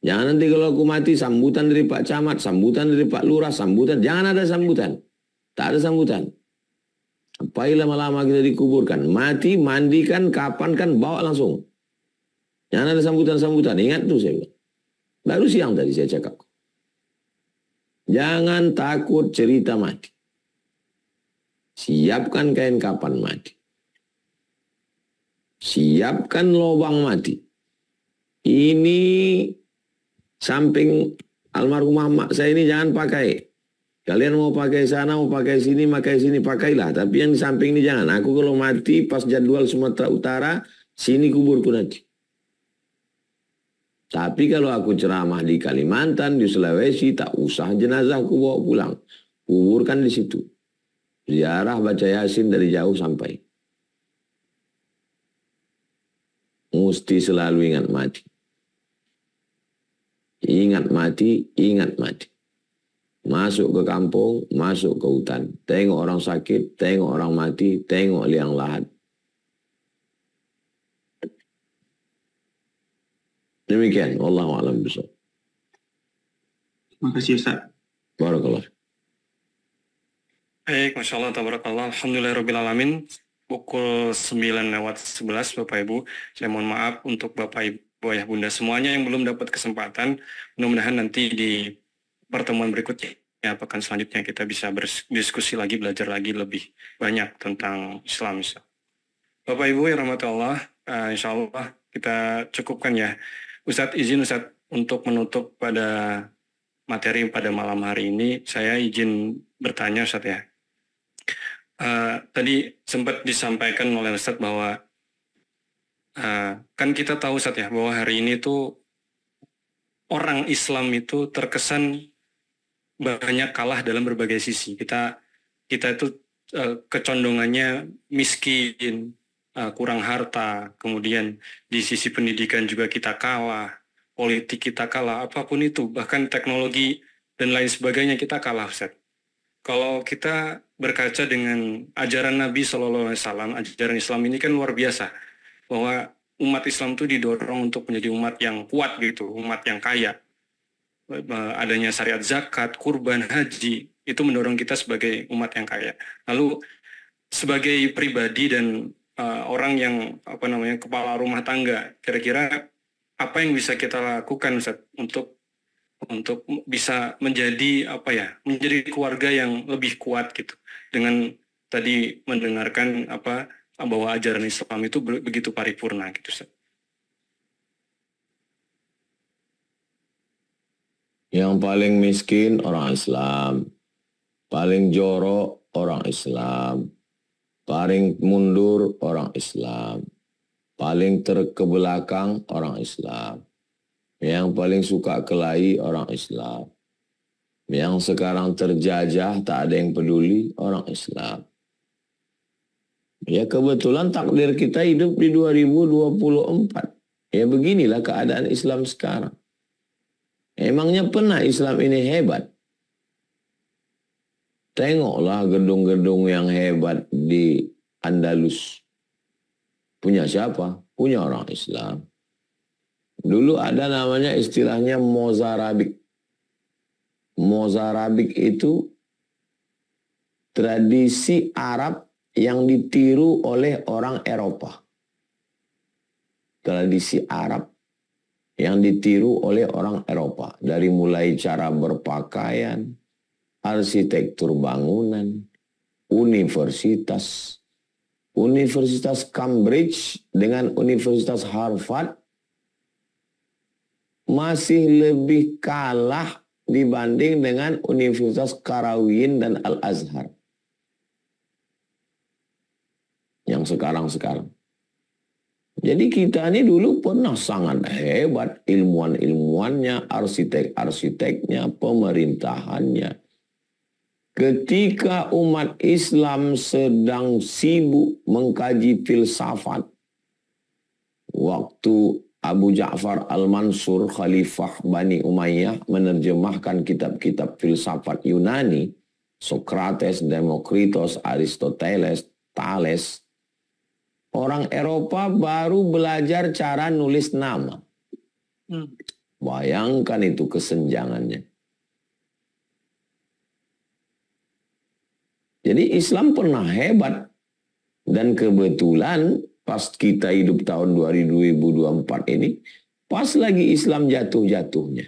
Jangan nanti kalau aku mati sambutan dari Pak Camat, sambutan dari Pak Lurah, sambutan. Jangan ada sambutan. Tak ada sambutan. Sampai lama-lama kita dikuburkan. Mati, mandikan, kapan kan, bawa langsung. Jangan ada sambutan-sambutan. Ingat tuh saya bilang. Baru siang tadi saya cakap. Jangan takut cerita mati. Siapkan kain kapan mati. Siapkan lubang mati. Ini samping almarhumah mak saya ini jangan pakai. Kalian mau pakai sana, mau pakai sini, pakailah. Tapi yang di samping ini jangan. Aku kalau mati pas jadwal Sumatera Utara, sini kuburku nanti. Tapi kalau aku ceramah di Kalimantan, di Sulawesi, tak usah jenazahku bawa pulang. Kuburkan di situ. Ziarah baca Yasin dari jauh sampai. Mesti selalu ingat mati. Ingat mati, ingat mati. Masuk ke kampung, masuk ke hutan. Tengok orang sakit, tengok orang mati, tengok liang lahat. Demikian, wallahu a'lam bishawab. Terima kasih Ustaz. Barakallah. Baik, Masya Allah, tabarakallah, alhamdulillahirrabbilalamin. Pukul 9:11 Bapak Ibu. Saya mohon maaf untuk Bapak Ibu, Ayah Bunda semuanya yang belum dapat kesempatan. Mudah-mudahan nanti di pertemuan berikutnya, ya, pekan selanjutnya kita bisa berdiskusi lagi, belajar lagi lebih banyak tentang Islam. Bapak Ibu yang rahmati Allah, insya Allah kita cukupkan ya. Ustadz, izin Ustadz untuk menutup pada materi pada malam hari ini, saya izin bertanya Ustadz ya. Tadi sempat disampaikan oleh Ustadz bahwa kan kita tahu Ustadz ya, bahwa hari ini tuh orang Islam itu terkesan banyak kalah dalam berbagai sisi. Kita itu kecondongannya miskin, kurang harta, kemudian di sisi pendidikan juga kita kalah, politik kita kalah, apapun itu, bahkan teknologi dan lain sebagainya kita kalah, Ustaz. Kalau kita berkaca dengan ajaran Nabi SAW, ajaran Islam ini kan luar biasa, bahwa umat Islam itu didorong untuk menjadi umat yang kuat gitu, umat yang kaya. Adanya syariat zakat, kurban, haji, itu mendorong kita sebagai umat yang kaya. Lalu sebagai pribadi dan orang yang kepala rumah tangga, kira-kira apa yang bisa kita lakukan Ustaz, untuk bisa menjadi menjadi keluarga yang lebih kuat gitu, dengan tadi mendengarkan bahwa ajaran Islam itu begitu paripurna gitu Ustaz. Yang paling miskin orang Islam, paling jorok orang Islam, paling mundur orang Islam, paling terkebelakang orang Islam, yang paling suka kelahi orang Islam, yang sekarang terjajah tak ada yang peduli orang Islam. Ya kebetulan takdir kita hidup di 2024. Ya beginilah keadaan Islam sekarang. Emangnya pernah Islam ini hebat? Tengoklah gedung-gedung yang hebat di Andalus. Punya siapa? Punya orang Islam. Dulu ada namanya istilahnya Mozarabik. Mozarabik itu tradisi Arab yang ditiru oleh orang Eropa. Tradisi Arab yang ditiru oleh orang Eropa. Dari mulai cara berpakaian, arsitektur bangunan, universitas. Universitas Cambridge dengan Universitas Harvard masih lebih kalah dibanding dengan Universitas Qarawiyyin dan Al-Azhar. Yang sekarang-sekarang. Jadi kita ini dulu pernah sangat hebat ilmuwan-ilmuwannya, arsitek-arsiteknya, pemerintahannya. Ketika umat Islam sedang sibuk mengkaji filsafat, waktu Abu Ja'far Al-Mansur, Khalifah Bani Umayyah, menerjemahkan kitab-kitab filsafat Yunani, Sokrates, Demokritos, Aristoteles, Thales, orang Eropa baru belajar cara nulis nama. Bayangkan itu kesenjangannya. Jadi Islam pernah hebat Dan kebetulan pas kita hidup tahun 2024 ini, pas lagi Islam jatuh-jatuhnya.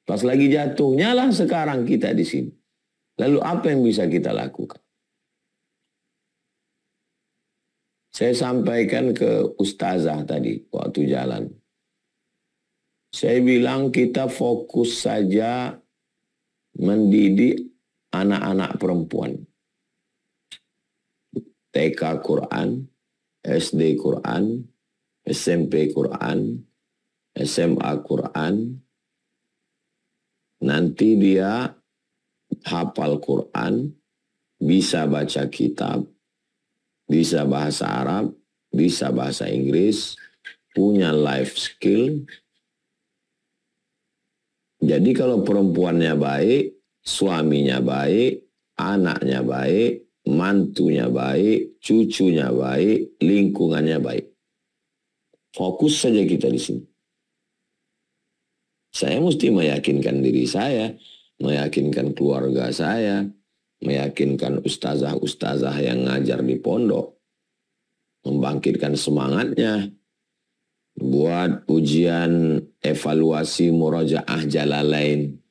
Pas lagi jatuhnya lah sekarang kita di sini. Lalu apa yang bisa kita lakukan? Saya sampaikan ke ustazah tadi waktu jalan. Saya bilang kita fokus saja mendidik anak-anak perempuan. TK Quran, SD Quran, SMP Quran, SMA Quran. Nanti dia hafal Quran, bisa baca kitab, bisa bahasa Arab, bisa bahasa Inggris, punya life skill. Jadi kalau perempuannya baik, suaminya baik, anaknya baik, mantunya baik, cucunya baik, lingkungannya baik. Fokus saja kita di sini. Saya mesti meyakinkan diri saya, meyakinkan keluarga saya, meyakinkan ustazah-ustazah yang ngajar di pondok, membangkitkan semangatnya, buat ujian evaluasi murajaah Jalalain.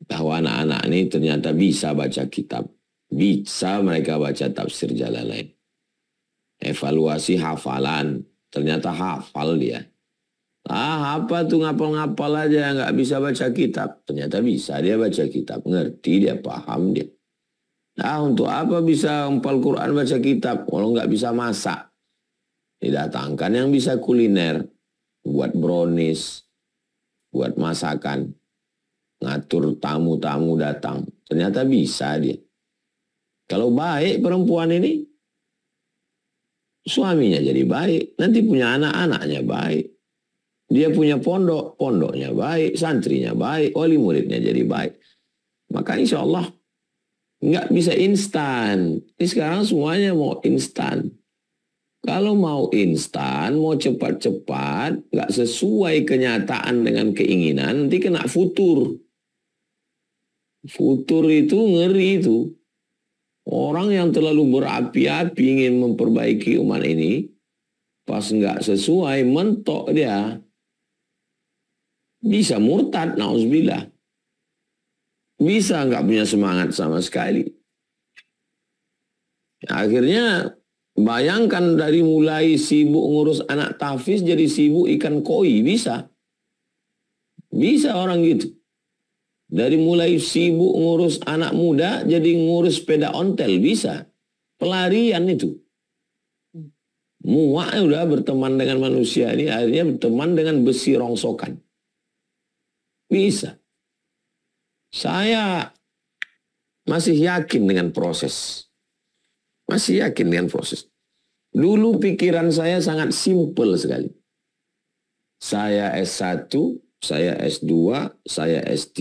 Bahwa anak-anak ini ternyata bisa baca kitab. Bisa mereka baca tafsir Jalalain. Evaluasi hafalan. Ternyata hafal dia. Apa tuh ngapal-ngapal aja, nggak bisa baca kitab. Ternyata bisa dia baca kitab. Ngerti dia, paham dia. Untuk apa bisa hafal Quran baca kitab kalau nggak bisa masak? Didatangkan yang bisa kuliner. Buat brownies. Buat masakan. Ngatur tamu-tamu datang. Ternyata bisa dia. Kalau baik perempuan ini, suaminya jadi baik. Nanti punya anak-anaknya baik. Dia punya pondok, pondoknya baik. Santrinya baik, wali muridnya jadi baik. Maka insya Allah nggak bisa instan. Ini sekarang semuanya mau instan. Kalau mau instan, mau cepat-cepat, nggak sesuai kenyataan dengan keinginan, nanti kena futur. Futur itu ngeri itu. Orang yang terlalu berapi-api ingin memperbaiki umat ini, pas nggak sesuai, mentok dia. Bisa murtad, na'udzubillah. Bisa nggak punya semangat sama sekali. Akhirnya, bayangkan dari mulai sibuk ngurus anak tahfiz, jadi sibuk ikan koi, bisa. Bisa orang gitu. Dari mulai sibuk ngurus anak muda, jadi ngurus sepeda ontel, bisa. Pelarian itu. Muak udah berteman dengan manusia ini, akhirnya berteman dengan besi rongsokan. Bisa. Saya masih yakin dengan proses. Masih yakin dengan proses. Dulu pikiran saya sangat simpel sekali. Saya S1, saya S2, saya S3.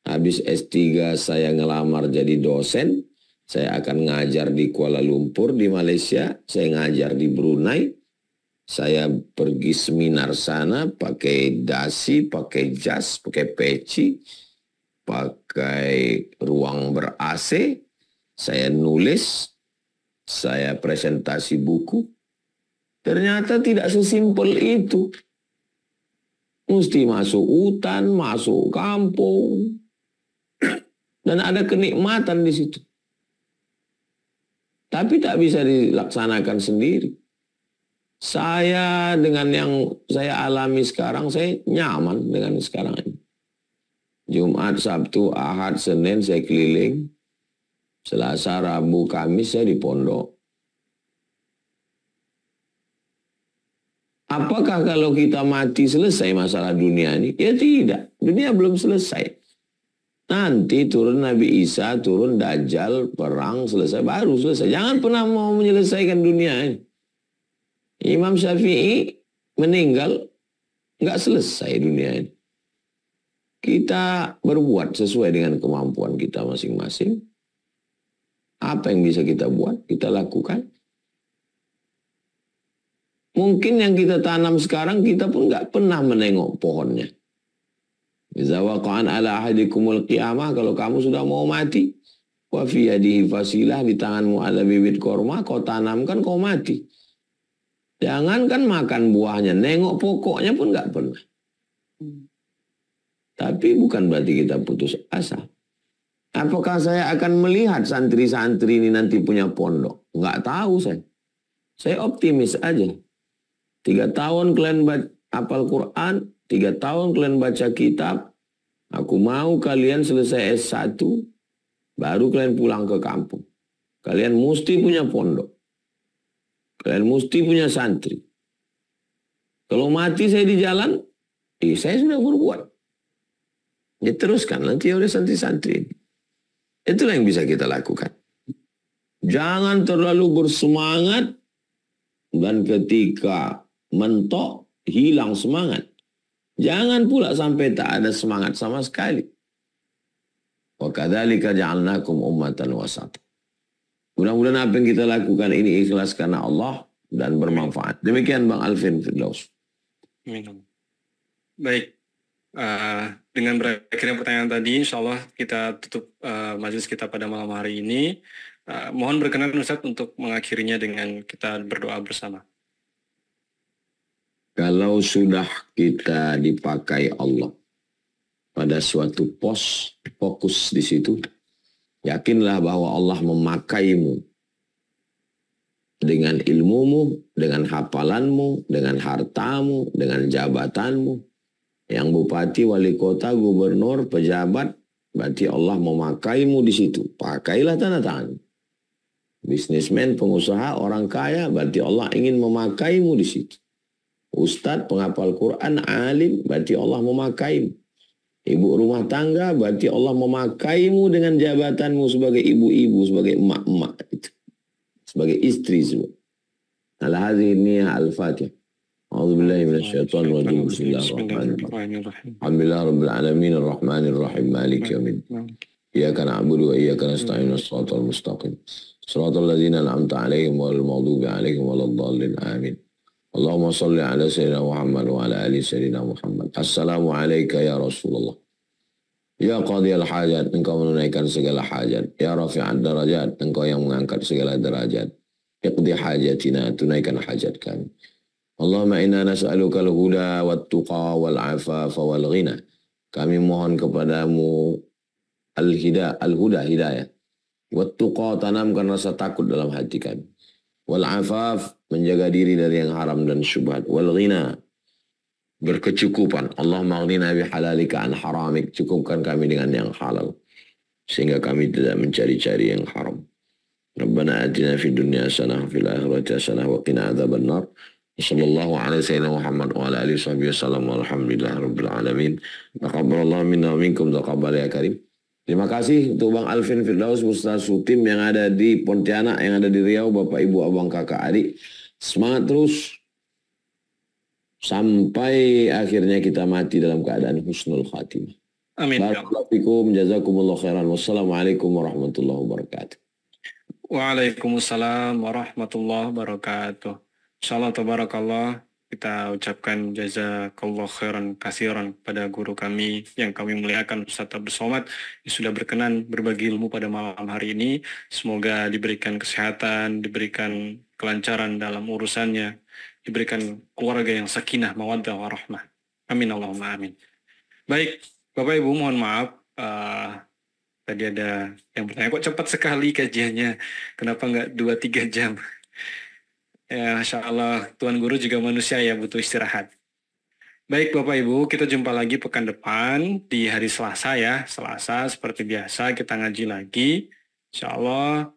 Habis S3 saya ngelamar jadi dosen. Saya akan ngajar di Kuala Lumpur di Malaysia. Saya ngajar di Brunei. Saya pergi seminar sana pakai dasi, pakai jas, pakai peci, pakai ruang ber-AC. Saya nulis, saya presentasi buku. Ternyata tidak sesimpel itu. Mesti masuk hutan, masuk kampung. Dan ada kenikmatan di situ. Tapi tak bisa dilaksanakan sendiri. Saya dengan yang saya alami sekarang, saya nyaman dengan sekarang ini. Jumat, Sabtu, Ahad, Senin saya keliling. Selasa, Rabu, Kamis saya di pondok. Apakah kalau kita mati selesai masalah dunia ini? Ya tidak. Dunia belum selesai. Nanti turun Nabi Isa, turun Dajjal, perang, selesai. Baru selesai. Jangan pernah mau menyelesaikan dunia ini. Imam Syafi'i meninggal, nggak selesai dunia ini. Kita berbuat sesuai dengan kemampuan kita masing-masing. Apa yang bisa kita buat, kita lakukan. Mungkin yang kita tanam sekarang kita pun nggak pernah menengok pohonnya. Iza waqa'an ala ahadikumul qiyamah, kalau kamu sudah mau mati, Wa fi yadihi fasilah, di tanganmu ada bibit korma, kau tanamkan, kau mati. Jangankan makan buahnya, nengok pokoknya pun nggak pernah. Tapi bukan berarti kita putus asa. Apakah saya akan melihat santri-santri ini nanti punya pondok? Nggak tahu saya. Saya optimis aja. 3 tahun kalian hafal Quran, 3 tahun kalian baca kitab. Aku mau kalian selesai S1, baru kalian pulang ke kampung. Kalian mesti punya pondok. Kalian mesti punya santri. Kalau mati saya di jalan, saya sudah berbuat. Ya teruskan nanti oleh santri-santri. Itulah yang bisa kita lakukan. Jangan terlalu bersemangat dan ketika mentok hilang semangat. Jangan pula sampai tak ada semangat sama sekali. Wa kadzalika ja'alnakum ummatan wasata. Mudah-mudahan apa yang kita lakukan ini ikhlas karena Allah dan bermanfaat. Demikian Bang Alvin Firdaus. Baik. Dengan berakhirnya pertanyaan tadi, insya Allah kita tutup majelis kita pada malam hari ini. Mohon berkenan Ustaz untuk mengakhirinya dengan kita berdoa bersama. Kalau sudah kita dipakai Allah pada suatu fokus di situ, yakinlah bahwa Allah memakaimu dengan ilmumu, dengan hafalanmu, dengan hartamu, dengan jabatanmu. Yang bupati, wali kota, gubernur, pejabat, berarti Allah memakaimu di situ. Pakailah tanda tangan. Bisnismen, pengusaha, orang kaya, berarti Allah ingin memakaimu di situ. Ustadz, penghafal Quran, alim, berarti Allah memakaimu. Ibu rumah tangga, berarti Allah memakaimu dengan jabatanmu sebagai ibu-ibu, sebagai emak-emak. Sebagai istri. Al-Hadhi niyah al-Fatihah. A'udzubillahi minasyaitonir rajim. Bismillahirrahmanirrahim. Alhamdulillah rabbil alamin arrahmanir rahim maliki yaumiddin. Iyyaka na'budu wa iyyaka nasta'in shiratal mustaqim. Shiratal ladzina an'amta 'alaihim ghairil maghdubi 'alaihim waladdallin. Amin. Allahumma shalli ala sayyidina Muhammad wa ala ali sayyidina Muhammad. Assalamu alayka ya Rasulullah. Ya qadiyal hajat, engkau menunaikan segala hajat. Ya rafi'ad darajat, engkau yang mengangkat segala derajat. Iqdi hajatina, tunaikan hajat kami. Allahumma inna nas'aluka al-huda wat-tuqa wal-afafa wal-ghina. Kami mohon kepadamu al-huda, hidayah. Wat-tuqa, tanamkan rasa takut dalam hati kami. Wal-afaf, menjaga diri dari yang haram dan syubhat. Wal-ghina, berkecukupan. Allahumma aghnina bihalalika an haramik. Cukupkan kami dengan yang halal. Sehingga kami tidak mencari-cari yang haram. Rabbana atina fid dunya hasanah wa fil akhirati hasanah wa qina adzabannar. Sallallahu alaihi sayyidina Muhammad wa ala alihi wasallam walhamdulillah rabbil alamin. Taqabbalallahu minna wa minkum taqabbal ya karim. Terima kasih untuk Bang Alvin Firdaus Ustaz Sutim yang ada di Pontianak, yang ada di Riau, Bapak Ibu Abang Kakak Adik. Semangat terus sampai akhirnya kita mati dalam keadaan husnul khatimah. Amin. Barakallahu fikum, jazakumullah khairan. Wassalamualaikum warahmatullahi wabarakatuh. Waalaikumsalam warahmatullahi wabarakatuh. Insyaallah tabarakallah, kita ucapkan jazakallah khairan kasiran pada guru kami yang kami muliakan Ustaz Abdul Somad yang sudah berkenan berbagi ilmu pada malam hari ini. Semoga diberikan kesehatan, diberikan kelancaran dalam urusannya, diberikan keluarga yang sakinah, mawaddah, warahmah. Amin Allahumma amin. Baik, Bapak Ibu mohon maaf, tadi ada yang bertanya kok cepat sekali kajiannya, kenapa nggak 2-3 jam? Ya, Masya Allah, Tuan Guru juga manusia ya, butuh istirahat. Baik Bapak Ibu, kita jumpa lagi pekan depan di hari Selasa ya. Selasa seperti biasa kita ngaji lagi. Insya Allah,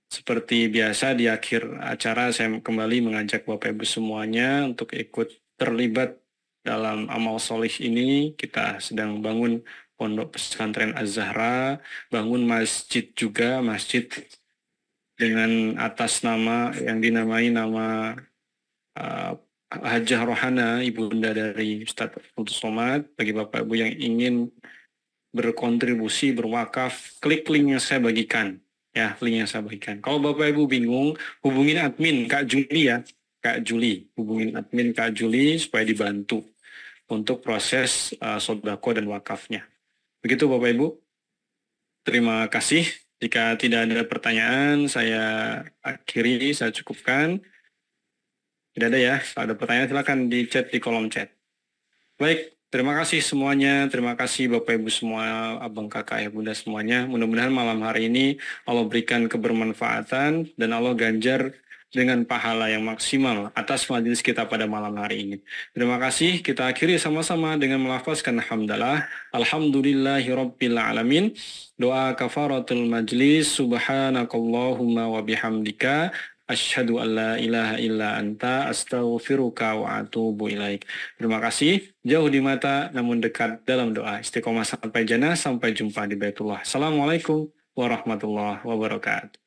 seperti biasa di akhir acara saya kembali mengajak Bapak Ibu semuanya untuk ikut terlibat dalam amal solih ini. Kita sedang bangun Pondok Pesantren Az-Zahra, bangun masjid juga, masjid dengan atas nama yang dinamai nama Hajah Rohana, ibunda dari Ustadz Abdul Somad. Bagi Bapak Ibu yang ingin berkontribusi, berwakaf, klik link yang saya bagikan. Ya, link yang saya bagikan. Kalau Bapak Ibu bingung, hubungin admin Kak Juli ya. Kak Juli, hubungin admin Kak Juli supaya dibantu untuk proses sodako dan wakafnya. Begitu Bapak Ibu. terima kasih. Jika tidak ada pertanyaan, saya akhiri, saya cukupkan. Tidak ada ya, kalau ada pertanyaan silakan di chat di kolom chat. Baik, terima kasih semuanya, terima kasih Bapak Ibu semua, abang kakak ayah bunda semuanya. Mudah-mudahan malam hari ini Allah berikan kebermanfaatan dan Allah ganjar dengan pahala yang maksimal atas majelis kita pada malam hari ini. Terima kasih, kita akhiri sama-sama dengan melafazkan hamdalah. Alhamdulillahirabbil alamin. Doa kafaratul majlis, subhanakallahumma wa bihamdika asyhadu an la ilaha illa anta astaghfiruka wa atubu ilaik. Terima kasih. Jauh di mata namun dekat dalam doa. Istiqomah sampai jannah, sampai jumpa di Baitullah. Assalamualaikum warahmatullahi wabarakatuh.